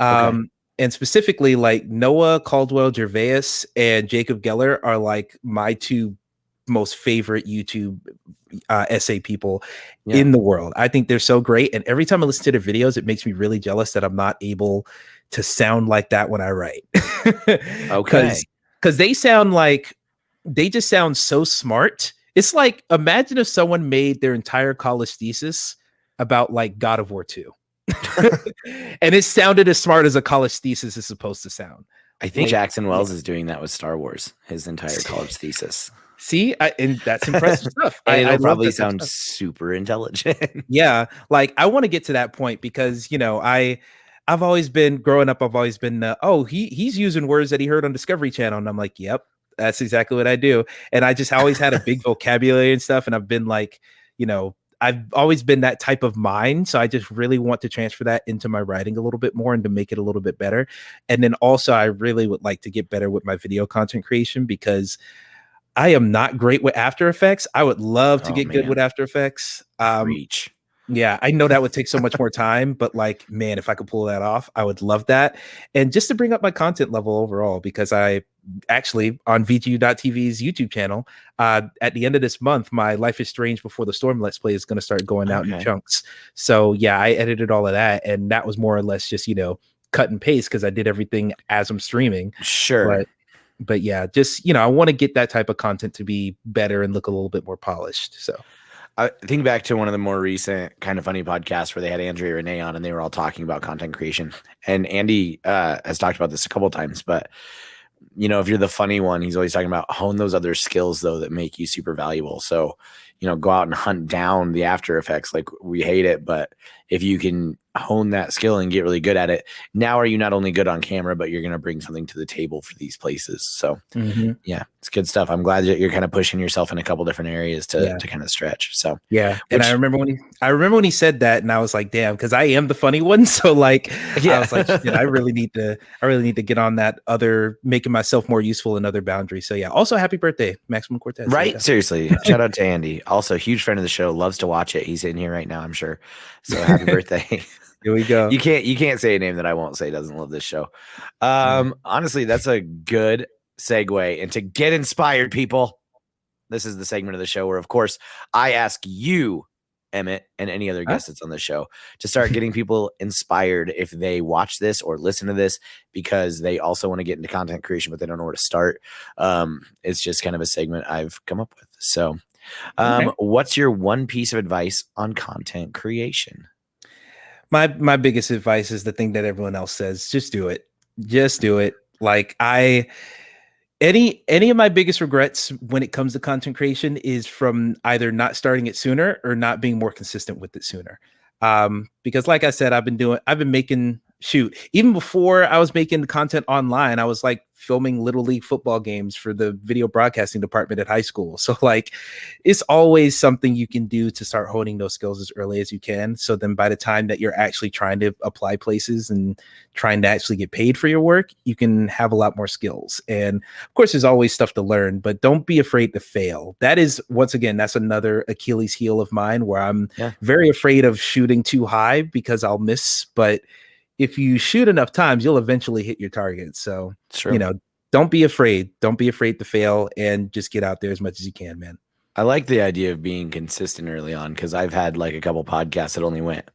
And specifically like Noah Caldwell Gervais and Jacob Geller are like my two most favorite YouTube essay people in the world. I think they're so great. And every time I listen to their videos, it makes me really jealous that I'm not able to sound like that when I write. Because they just sound so smart. It's like, imagine if someone made their entire college thesis about like God of War 2. And it sounded as smart as a college thesis is supposed to sound. I think Jackson Wells is doing that with Star Wars, his entire college thesis. See, and that's impressive stuff. It'll probably sound super intelligent. Yeah, like I want to get to that point, because I've always been growing up. I've always been he's using words that he heard on Discovery Channel, and I'm like, yep, that's exactly what I do. And I just always had a big vocabulary and stuff, and I've been like, I've always been that type of mind. So I just really want to transfer that into my writing a little bit more and to make it a little bit better. And then also I really would like to get better with my video content creation, because I am not great with After Effects. I would love to get good with After Effects. Reach. Yeah, I know that would take so much more time, but like, man, if I could pull that off, I would love that. And just to bring up my content level overall, because I actually on VGU.TV's YouTube channel, at the end of this month, my Life is Strange Before the Storm Let's Play is going to start going out in chunks. So yeah, I edited all of that, and that was more or less just, cut and paste, because I did everything as I'm streaming. Sure. But yeah, just, I want to get that type of content to be better and look a little bit more polished. So I think back to one of the more recent Kinda Funny podcasts where they had Andrea Renee on, and they were all talking about content creation. And Andy has talked about this a couple of times, but if you're the funny one, he's always talking about hone those other skills though that make you super valuable. So, go out and hunt down the After Effects. Like, we hate it, but if you can hone that skill and get really good at it, now are you not only good on camera, but you're going to bring something to the table for these places. So yeah, it's good stuff. I'm glad that you're kind of pushing yourself in a couple different areas to kind of stretch. So yeah. And I remember when he said that, and I was like, damn, because I am the funny one. So like, I was like, shit, I really need to get on that other, making myself more useful in other boundaries. So yeah. Also, happy birthday, Maximum Cortez. Right. Seriously. Shout out to Andy. Also, huge friend of the show, loves to watch it. He's in here right now, I'm sure. So happy birthday. Here we go. You can't say a name that I won't say doesn't love this show. Honestly, that's a good segue into Get Inspired, people. This is the segment of the show where, of course, I ask you, Emmett, and any other guest that's on the show to start getting people inspired if they watch this or listen to this because they also want to get into content creation, but they don't know where to start. It's just kind of a segment I've come up with. So what's your one piece of advice on content creation? My biggest advice is the thing that everyone else says. Just do it. Just do it. Like any of my biggest regrets when it comes to content creation is from either not starting it sooner or not being more consistent with it sooner. Because like I said, I've been making even before I was making content online, I was like filming Little League football games for the video broadcasting department at high school. So like, it's always something you can do to start honing those skills as early as you can. So then by the time that you're actually trying to apply places and trying to actually get paid for your work, you can have a lot more skills. And of course, there's always stuff to learn, but don't be afraid to fail. That is, once again, that's another Achilles heel of mine where I'm very afraid of shooting too high because I'll miss, but if you shoot enough times, you'll eventually hit your target. So, don't be afraid. Don't be afraid to fail and just get out there as much as you can, man. I like the idea of being consistent early on because I've had like a couple podcasts that only went,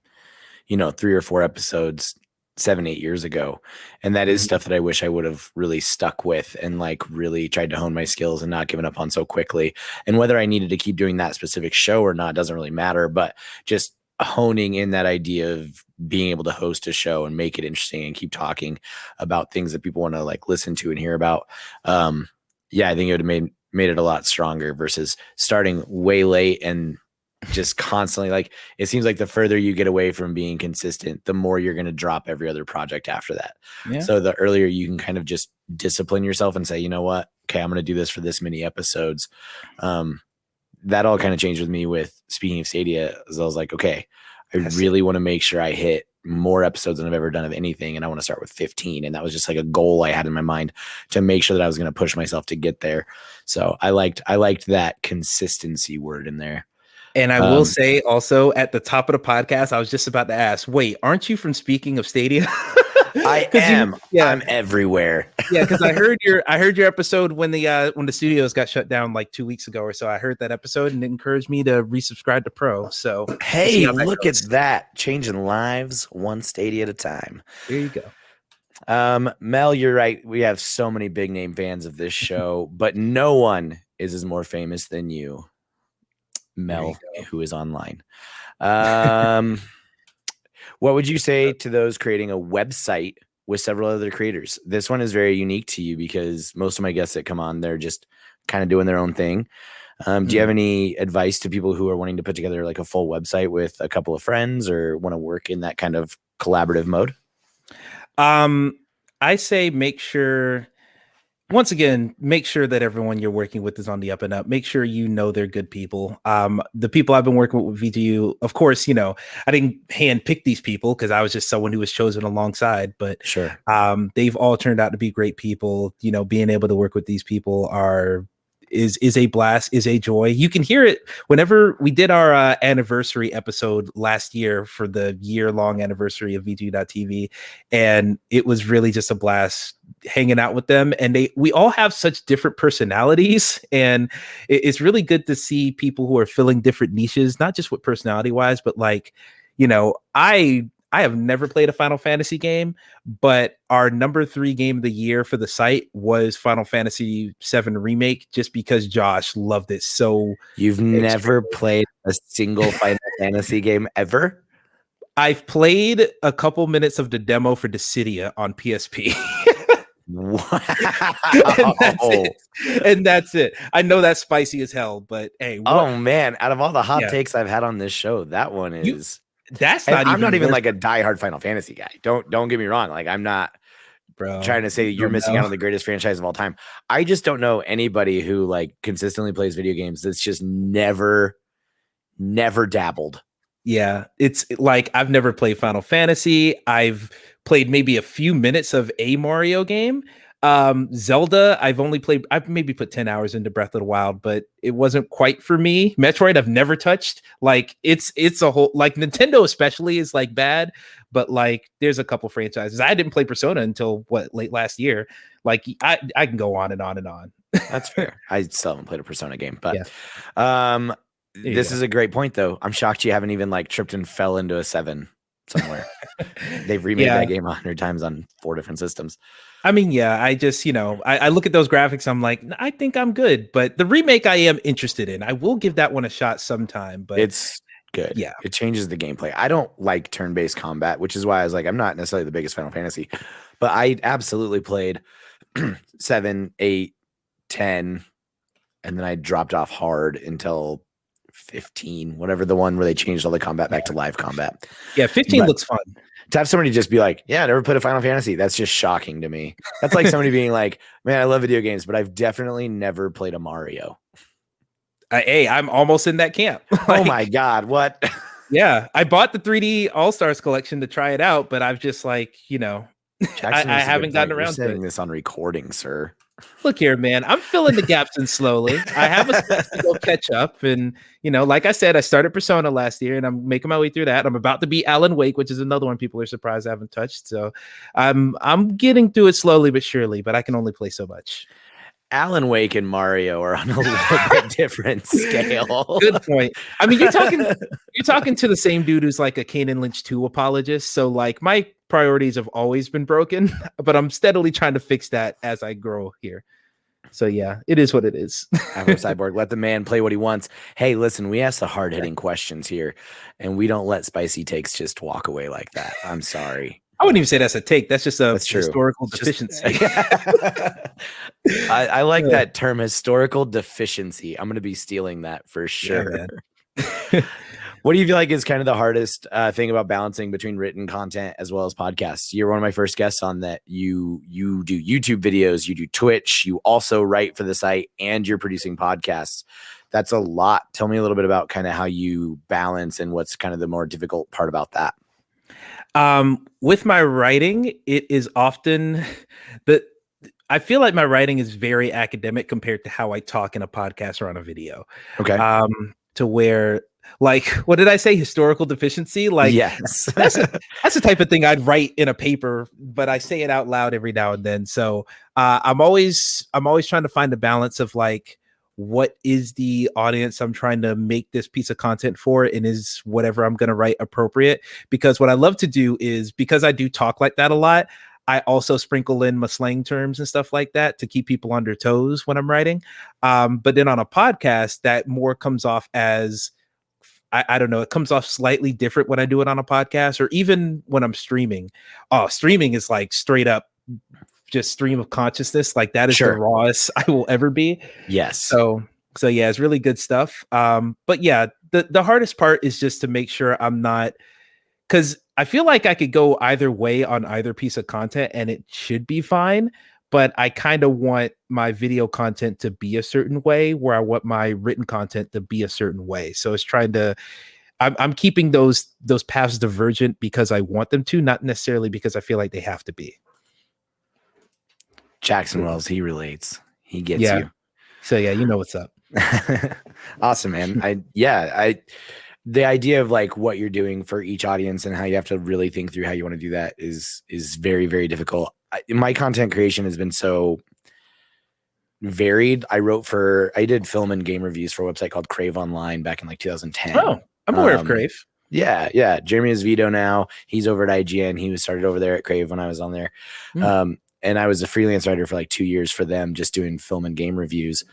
3 or 4 episodes 7-8 years ago. And that is stuff that I wish I would have really stuck with and like really tried to hone my skills and not given up on so quickly. And whether I needed to keep doing that specific show or not doesn't really matter, but just honing in that idea of being able to host a show and make it interesting and keep talking about things that people want to like listen to and hear about. I think it would have made it a lot stronger versus starting way late and just constantly like, it seems like the further you get away from being consistent, the more you're going to drop every other project after that. Yeah. So the earlier you can kind of just discipline yourself and say, you know what, okay, I'm going to do this for this many episodes. That all kind of changed with me with speaking of Stadia, as I was like, okay, I really want to make sure I hit more episodes than I've ever done of anything. And I want to start with 15. And that was just like a goal I had in my mind to make sure that I was going to push myself to get there. So I liked that consistency word in there. And I will say also at the top of the podcast, I was just about to ask, wait, aren't you from Speaking of Stadia? I am. I'm everywhere. Yeah, because I heard your episode when the studios got shut down like 2 weeks ago or so. I heard that episode and it encouraged me to resubscribe to Pro. So hey, look at that, changing lives one Stadia at a time. There you go. Mel, you're right. We have so many big name fans of this show, but no one is as more famous than you, Mel, who is online. What would you say to those creating a website with several other creators? This one is very unique to you because most of my guests that come on, they're just kind of doing their own thing. Do you have any advice to people who are wanting to put together like a full website with a couple of friends or want to work in that kind of collaborative mode? I say make sure that everyone you're working with is on the up and up. Make sure you know they're good people. The people I've been working with VGU, of course, I didn't hand pick these people because I was just someone who was chosen alongside, but sure. They've all turned out to be great people. Being able to work with these people is a blast, is a joy. You can hear it whenever we did our anniversary episode last year for the year-long anniversary of VGU.TV, and it was really just a blast hanging out with them. And we all have such different personalities, and it's really good to see people who are filling different niches, not just with personality-wise, but like, I have never played a Final Fantasy game, but our number 3 game of the year for the site was Final Fantasy VII Remake, just because Josh loved it so. You've never played a single Final Fantasy game ever? I've played a couple minutes of the demo for Dissidia on PSP. Wow. And that's it. I know that's spicy as hell, but hey. Oh man, out of all the hot takes I've had on this show, that one is. I'm not even like a diehard Final Fantasy guy. Don't get me wrong. Like I'm not trying to say you're missing out on the greatest franchise of all time. I just don't know anybody who like consistently plays video games that's just never dabbled. Yeah, it's like I've never played Final Fantasy. I've played maybe a few minutes of a Mario game. Zelda, I've maybe put 10 hours into Breath of the Wild, but it wasn't quite for me. Metroid, I've never touched. Like it's a whole, like Nintendo especially is like bad, but like there's a couple franchises. I didn't play Persona until late last year. Like I can go on and on and on. That's fair. I still haven't played a Persona game, but this is a great point though. I'm shocked you haven't even like tripped and fell into a 7 somewhere. They've remade that game 100 times on 4 different systems. I mean, yeah, I just, I look at those graphics. I'm like, I think I'm good. But the remake I am interested in. I will give that one a shot sometime. But it's good. Yeah. It changes the gameplay. I don't like turn-based combat, which is why I was like, I'm not necessarily the biggest Final Fantasy. But I absolutely played 7, 8, 10. And then I dropped off hard until 15, whatever the one where they changed all the combat back to live combat. Yeah, 15 looks fun. To have somebody just be like, yeah, I never played a Final Fantasy. That's just shocking to me. That's like somebody being like, man, I love video games, but I've definitely never played a Mario. Hey, I'm almost in that camp. Oh my God. What? Yeah. I bought the 3D All-Stars collection to try it out, but I've just like, I haven't gotten around to this on recording, sir. Look here, man. I'm filling the gaps in slowly. I have a space to go catch up. And, like I said, I started Persona last year and I'm making my way through that. I'm about to beat Alan Wake, which is another one people are surprised I haven't touched. So I'm getting through it slowly but surely, but I can only play so much. Alan Wake and Mario are on a little bit different scale. Good point. I mean, you're talking to the same dude who's like a Kane Lynch 2 apologist. So like my priorities have always been broken, but I'm steadily trying to fix that as I grow here. So yeah, it is what it is. Afro Cyborg, let the man play what he wants. Hey, listen, we ask the hard-hitting questions here, and we don't let spicy takes just walk away like that. I'm sorry. I wouldn't even say that's a take. That's just a historical deficiency. I like that term, historical deficiency. I'm going to be stealing that for sure. Yeah, what do you feel like is kind of the hardest thing about balancing between written content as well as podcasts? You're one of my first guests on that. You do YouTube videos, you do Twitch, you also write for the site, and you're producing podcasts. That's a lot. Tell me a little bit about kind of how you balance and what's kind of the more difficult part about that. With my writing, it is often I feel like my writing is very academic compared to how I talk in a podcast or on a video. Okay. To where, like, what did I say? Historical deficiency? Like, yes, that's the type of thing I'd write in a paper, but I say it out loud every now and then. So, I'm always trying to find a balance of like, what is the audience I'm trying to make this piece of content for, and is whatever I'm going to write appropriate? Because what I love to do is, because I do talk like that a lot, I also sprinkle in my slang terms and stuff like that to keep people on their toes when I'm writing. But then on a podcast, that more comes off as, I don't know, it comes off slightly different when I do it on a podcast, or even when I'm streaming. Streaming is like straight up just stream of consciousness. Like that is the rawest I will ever be. Yes. So yeah, it's really good stuff. But yeah, the hardest part is just to make sure I'm not, because I feel like I could go either way on either piece of content and it should be fine. But I kind of want my video content to be a certain way, where I want my written content to be a certain way. So it's trying to, I'm keeping those paths divergent because I want them to, not necessarily because I feel like they have to be. Jackson Wells, he relates. He gets you. So yeah, you know what's up. Awesome, man. The idea of like what you're doing for each audience and how you have to really think through how you want to do that is very, very difficult. My content creation has been so varied. I did film and game reviews for a website called Crave Online back in like 2010. Oh, I'm aware of Crave. Yeah. Jeremy is Vito now. He's over at IGN. He was started over there at Crave when I was on there. And I was a freelance writer for like 2 years for them, just doing film and game reviews.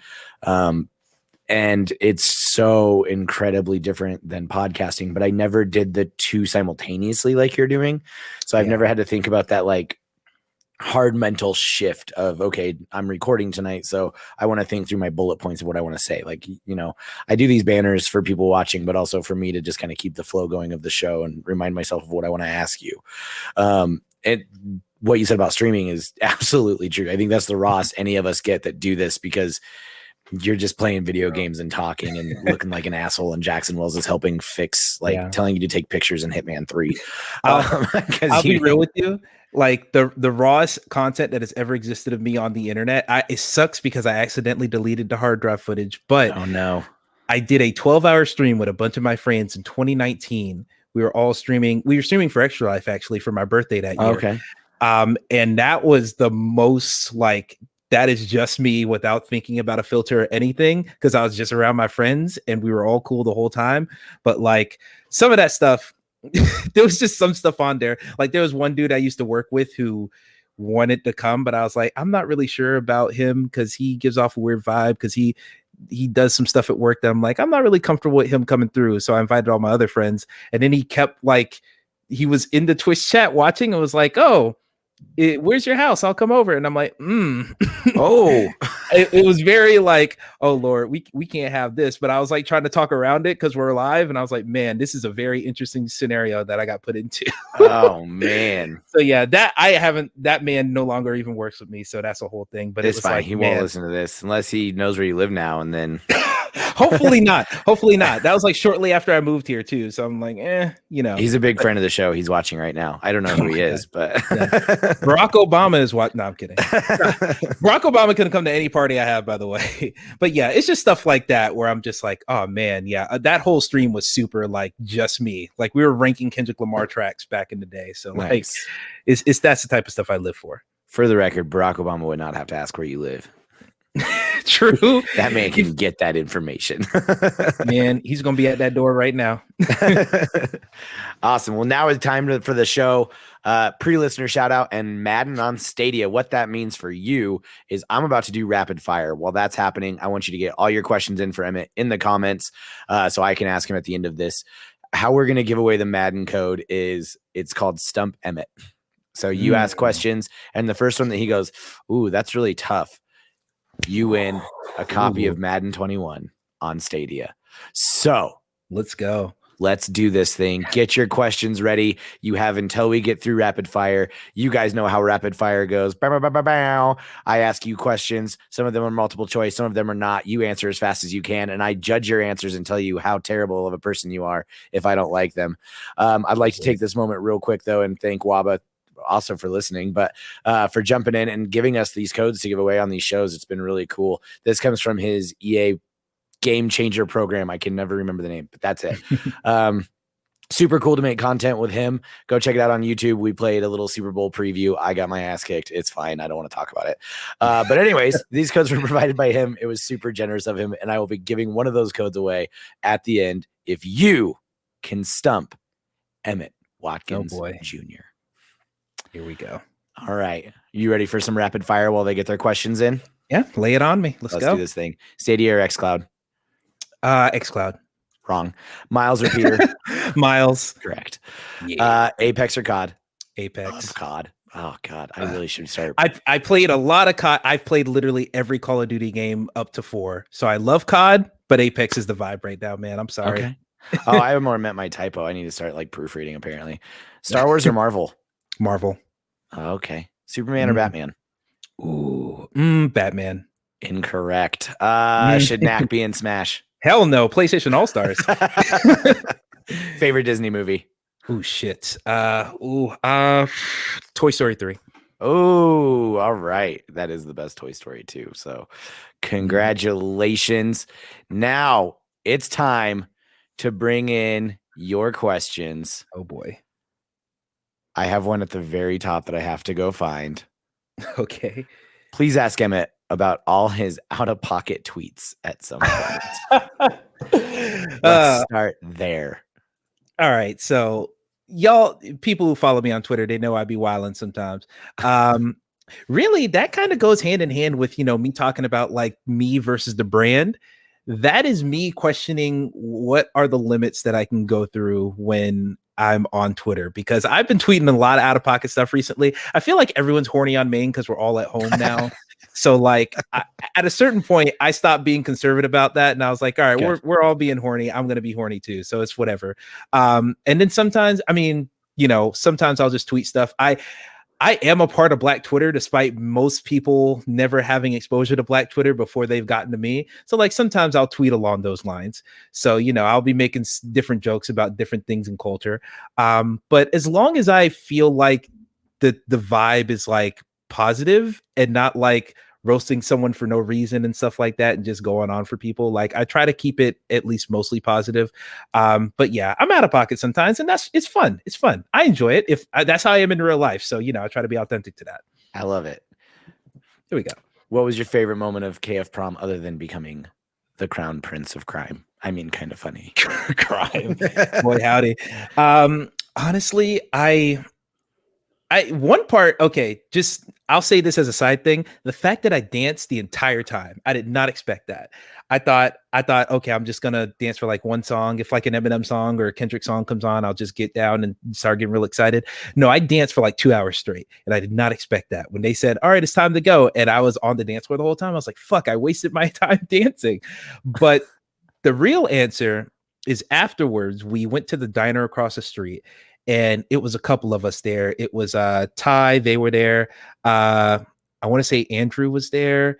And it's so incredibly different than podcasting, but I never did the two simultaneously like you're doing. So I've never had to think about that, like hard mental shift of, okay, I'm recording tonight, so I want to think through my bullet points of what I want to say. Like, you know, I do these banners for people watching, but also for me to just kind of keep the flow going of the show and remind myself of what I want to ask you. And what you said about streaming is absolutely true. I think that's the Ross any of us get that do this, because you're just playing video games and talking and looking like an asshole, and Jackson Wells is helping fix, like, telling you to take pictures in Hitman 3. I'll be real with you. Like, the rawest content that has ever existed of me on the internet, it sucks because I accidentally deleted the hard drive footage, but oh no, I did a 12-hour stream with a bunch of my friends in 2019. We were all streaming. We were streaming for Extra Life, actually, for my birthday that year. Okay. And that was the most, like, that is just me without thinking about a filter or anything, because I was just around my friends and we were all cool the whole time. But like, some of that stuff, there was just some stuff on there. Like, there was one dude I used to work with who wanted to come, but I was like, I'm not really sure about him because he gives off a weird vibe, because he does some stuff at work that I'm like, I'm not really comfortable with him coming through. So I invited all my other friends, and then he kept, like, he was in the Twitch chat watching and was like, oh, where's your house? I'll come over. And I'm like, oh, it was very like, oh Lord, we can't have this. But I was like trying to talk around it because we're live. And I was like, man, this is a very interesting scenario that I got put into. Oh man. So yeah, that man no longer even works with me. So that's a whole thing. But it's fine. Like, he won't listen to this unless he knows where you live now. And then hopefully not. Hopefully not. That was like shortly after I moved here too. So I'm like, you know. He's a big friend of the show. He's watching right now. I don't know who he is, but Barack Obama is what? No, I'm kidding. Barack Obama couldn't come to any party I have, by the way. But yeah, it's just stuff like that where I'm just like, oh man, yeah, that whole stream was super like just me. Like, we were ranking Kendrick Lamar tracks back in the day. So nice. Like, it's that's the type of stuff I live for. For the record, Barack Obama would not have to ask where you live. True. That man can get that information. Man, he's gonna be at that door right now. Awesome. Well, now it's time for the show. Pre-listener shout out and Madden on Stadia. What that means for you is I'm about to do rapid fire. While that's happening, I want you to get all your questions in for Emmett in the comments, so I can ask him at the end of this. How we're gonna give away the Madden code is it's called Stump Emmett. So you ask questions, and the first one that he goes, ooh, that's really tough, you win a copy of Madden 21 on Stadia. So let's go. Let's do this thing. Get your questions ready. You have until we get through rapid fire. You guys know how rapid fire goes. Bow, bow, bow, bow. I ask you questions. Some of them are multiple choice. Some of them are not. You answer as fast as you can, and I judge your answers and tell you how terrible of a person you are if I don't like them. I'd like to take this moment real quick, though, and thank Waba also for listening, but for jumping in and giving us these codes to give away on these shows. It's been really cool. This comes from his EA Game Changer program. I can never remember the name, but that's it. Super cool to make content with him. Go check it out on YouTube. We played a little Super Bowl preview. I got my ass kicked. It's fine. I don't want to talk about it. But anyways, these codes were provided by him. It was super generous of him, and I will be giving one of those codes away at the end if you can stump Emmett Watkins Jr. Here we go. All right. You ready for some rapid fire while they get their questions in? Yeah, lay it on me. Let's go. Do this thing. Stadia or xCloud? xCloud. Wrong. Miles or Peter? Miles. Correct. Yeah. Apex or COD? Apex. Love COD. Oh God, I really should start. I played a lot of COD. I've played literally every Call of Duty game up to 4. So I love COD, but Apex is the vibe right now, man. I'm sorry. Okay. Oh, I more meant my typo. I need to start like proofreading apparently. Star Wars or Marvel? Marvel. Okay. Superman or Batman? Ooh, Batman. Incorrect. Should Knack be in Smash? Hell no. PlayStation All-Stars. Favorite Disney movie? Ooh, shit. Toy Story 3. Oh, all right. That is the best Toy Story 2. So congratulations. Now it's time to bring in your questions. Oh boy. I have one at the very top that I have to go find. Okay. Please ask Emmett about all his out-of-pocket tweets at some point. Let's start there. All right. So y'all, people who follow me on Twitter, they know I be wilding sometimes. Really, that kind of goes hand in hand with, me talking about like me versus the brand. That is me questioning what are the limits that I can go through when I'm on Twitter, because I've been tweeting a lot of out of pocket stuff recently. I feel like everyone's horny on Maine because we're all at home now. So like at a certain point, I stopped being conservative about that, and I was like, all right, we're all being horny. I'm gonna be horny too, so it's whatever. And then sometimes, I mean, sometimes I'll just tweet stuff. I am a part of Black Twitter, despite most people never having exposure to Black Twitter before they've gotten to me. So like sometimes I'll tweet along those lines. So, I'll be making different jokes about different things in culture. But as long as I feel like the vibe is like positive and not like roasting someone for no reason and stuff like that and just going on for people, like I try to keep it at least mostly positive. But yeah, I'm out of pocket sometimes, and it's fun. I enjoy it. That's how I am in real life. So, I try to be authentic to that. I love it. Here we go. What was your favorite moment of KF prom other than becoming the crown prince of crime? I mean, kind of funny. Crime. Boy, howdy. Honestly, one part, okay, I'll say this as a side thing. The fact that I danced the entire time, I did not expect that. I thought, okay, I'm just gonna dance for like one song. If like an Eminem song or a Kendrick song comes on, I'll just get down and start getting real excited. No, I danced for like 2 hours straight, and I did not expect that. When they said, all right, it's time to go, and I was on the dance floor the whole time, I was like, fuck, I wasted my time dancing. But the real answer is afterwards, we went to the diner across the street, and it was a couple of us there. It was Ty, they were there. I want to say Andrew was there.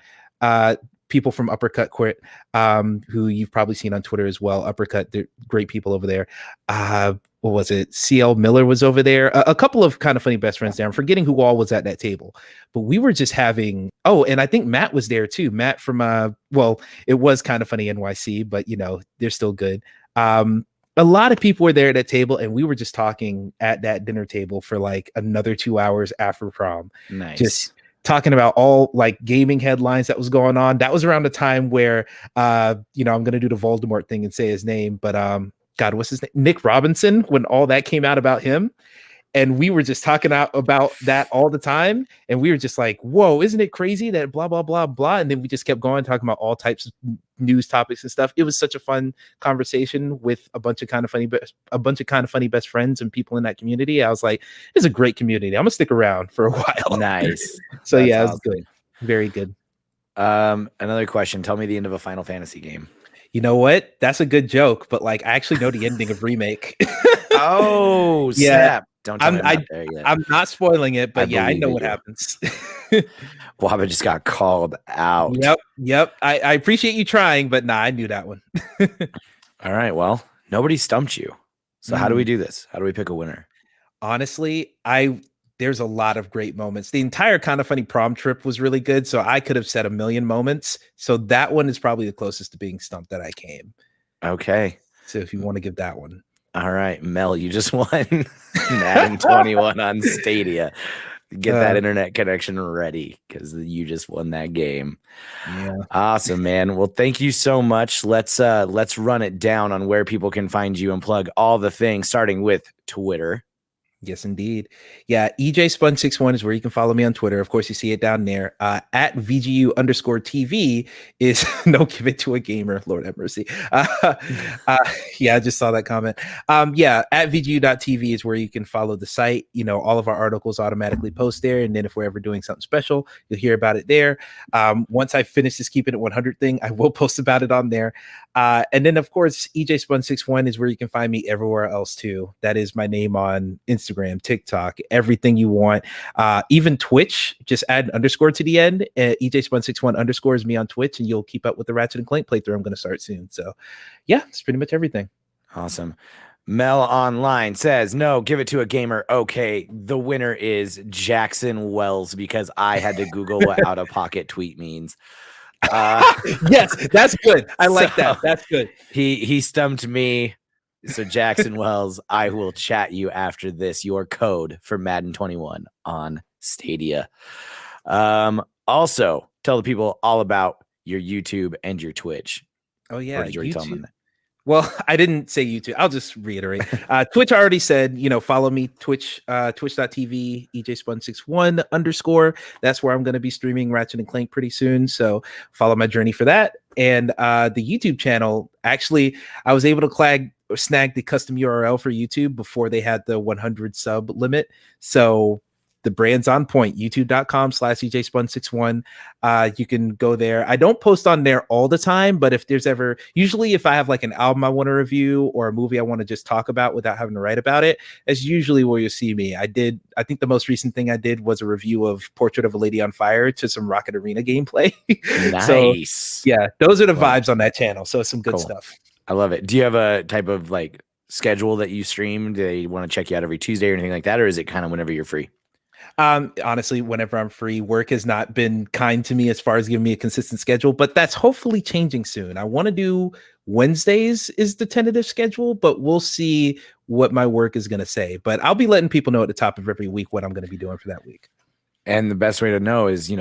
People from Uppercut Quit, who you've probably seen on Twitter as well. Uppercut, they're great people over there. What was it? CL Miller was over there. A couple of Kind of Funny best friends there. I'm forgetting who all was at that table, but we were just having. Oh, and I think Matt was there too. Matt from it was Kind of Funny NYC, but they're still good. A lot of people were there at that table, and we were just talking at that dinner table for like another 2 hours after prom. Nice. Just talking about all like gaming headlines that was going on. That was around the time where, I'm going to do the Voldemort thing and say his name, but God, what's his name? Nick Robinson, when all that came out about him. And we were just talking about that all the time. And we were just like, whoa, isn't it crazy that blah, blah, blah, blah. And then we just kept going, talking about all types of news topics and stuff. It was such a fun conversation with a bunch of kind of funny best friends and people in that community. I was like, it's a great community. I'm gonna stick around for a while. Nice. So yeah, it was good. Very good. Another question. Tell me the end of a Final Fantasy game. You know what? That's a good joke, but like I actually know the ending of Remake. Oh, yeah. Snap. Don't tell me I'm not there yet. I'm not spoiling it, but I know what happens. Waba just got called out. Yep. I appreciate you trying, but I knew that one. All right. Well, nobody stumped you. So how do we do this? How do we pick a winner? Honestly, there's a lot of great moments. The entire Kind of Funny prom trip was really good. So I could have said a million moments. So that one is probably the closest to being stumped that I came. Okay. So if you want to give that one. All right, Mel, you just won Madden 21 on Stadia. Get that internet connection ready because you just won that game. Yeah. Awesome, man. Well, thank you so much. Let's run it down on where people can find you and plug all the things, starting with Twitter. Yes, indeed. Yeah, EJ Spun61 is where you can follow me on Twitter. Of course, you see it down there. At VGU_TV is no, give it to a gamer. Lord have mercy. Yeah, I just saw that comment. Yeah, at VGU.TV is where you can follow the site. All of our articles automatically post there. And then if we're ever doing something special, you'll hear about it there. Once I finish this Keeping It 100 thing, I will post about it on there. And then, of course, EJ Spun61 is where you can find me everywhere else, too. That is my name on Instagram, TikTok, everything you want. Even Twitch, just add an underscore to the end. EJ Spun61 underscore is me on Twitch, and you'll keep up with the Ratchet and Clank playthrough I'm going to start soon. So, yeah, that's pretty much everything. Awesome. Mel Online says, no, give it to a gamer. Okay, the winner is Jackson Wells because I had to Google what out of pocket tweet means. Yes, that's good. I like that. That's good. He stumped me. So Jackson Wells, I will chat you after this. Your code for Madden 21 on Stadia. Also, tell the people all about your YouTube and your Twitch. Oh yeah, YouTube. Well, I didn't say YouTube. I'll just reiterate. Twitch, I already said, follow me, Twitch, twitch.tv, EJSpun61 _. That's where I'm going to be streaming Ratchet and Clank pretty soon. So follow my journey for that. And the YouTube channel, actually, I was able to snagged the custom URL for YouTube before they had the 100 sub limit. So the brand's on point, youtube.com/EJSpun61. You can go there. I don't post on there all the time, but if there's ever, usually if I have like an album I want to review or a movie I want to just talk about without having to write about it, that's usually where you'll see me. I think the most recent thing I did was a review of Portrait of a Lady on Fire to some Rocket Arena gameplay. Nice. So, yeah, those are the vibes on that channel. So some good stuff. I love it. Do you have a type of like schedule that you stream? Do they want to check you out every Tuesday or anything like that? Or is it kind of whenever you're free? Honestly, whenever I'm free. Work has not been kind to me as far as giving me a consistent schedule, but that's hopefully changing soon. I want to do Wednesdays is the tentative schedule, but we'll see what my work is going to say. But I'll be letting people know at the top of every week what I'm going to be doing for that week. And the best way to know is,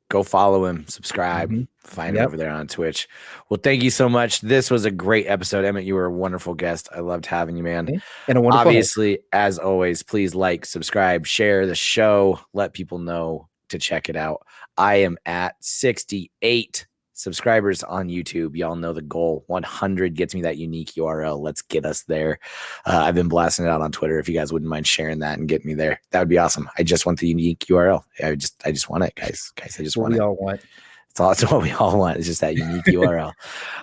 go follow him, subscribe, find him over there on Twitch. Well, thank you so much. This was a great episode. Emmett, you were a wonderful guest. I loved having you, man. And a wonderful Obviously, as always, please like, subscribe, share the show, let people know to check it out. I am at 68 subscribers on YouTube. Y'all know the goal. 100 gets me that unique URL. Let's get us there. I've been blasting it out on Twitter. If you guys wouldn't mind sharing that and get me there, that would be awesome. I just want the unique URL. I just want it, guys. I just want it. We all want. That's what we all want. It's just that unique URL.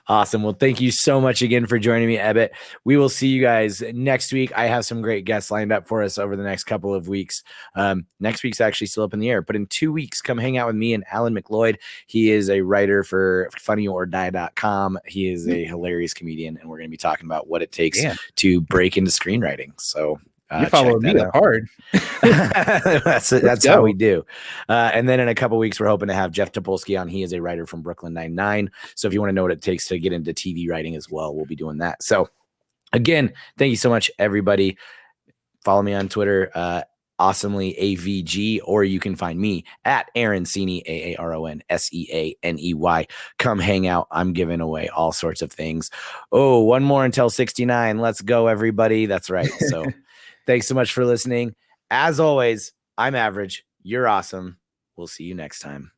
Awesome. Well, thank you so much again for joining me, Emmett. We will see you guys next week. I have some great guests lined up for us over the next couple of weeks. Next week's actually still up in the air, but in 2 weeks, come hang out with me and Alan McLeod. He is a writer for funnyordie.com. He is a hilarious comedian, and we're going to be talking about what it takes to break into screenwriting. So you follow me that hard. That's how we do. And then in a couple weeks, we're hoping to have Jeff Topolsky on. He is a writer from Brooklyn Nine-Nine. So if you want to know what it takes to get into TV writing as well, we'll be doing that. So again, thank you so much, everybody. Follow me on Twitter, awesomely AVG, or you can find me at Aaron Seney, AARONSEANEY. Come hang out. I'm giving away all sorts of things. Oh, one more until 69. Let's go, everybody. That's right. So thanks so much for listening. As always, I'm Average. You're awesome. We'll see you next time.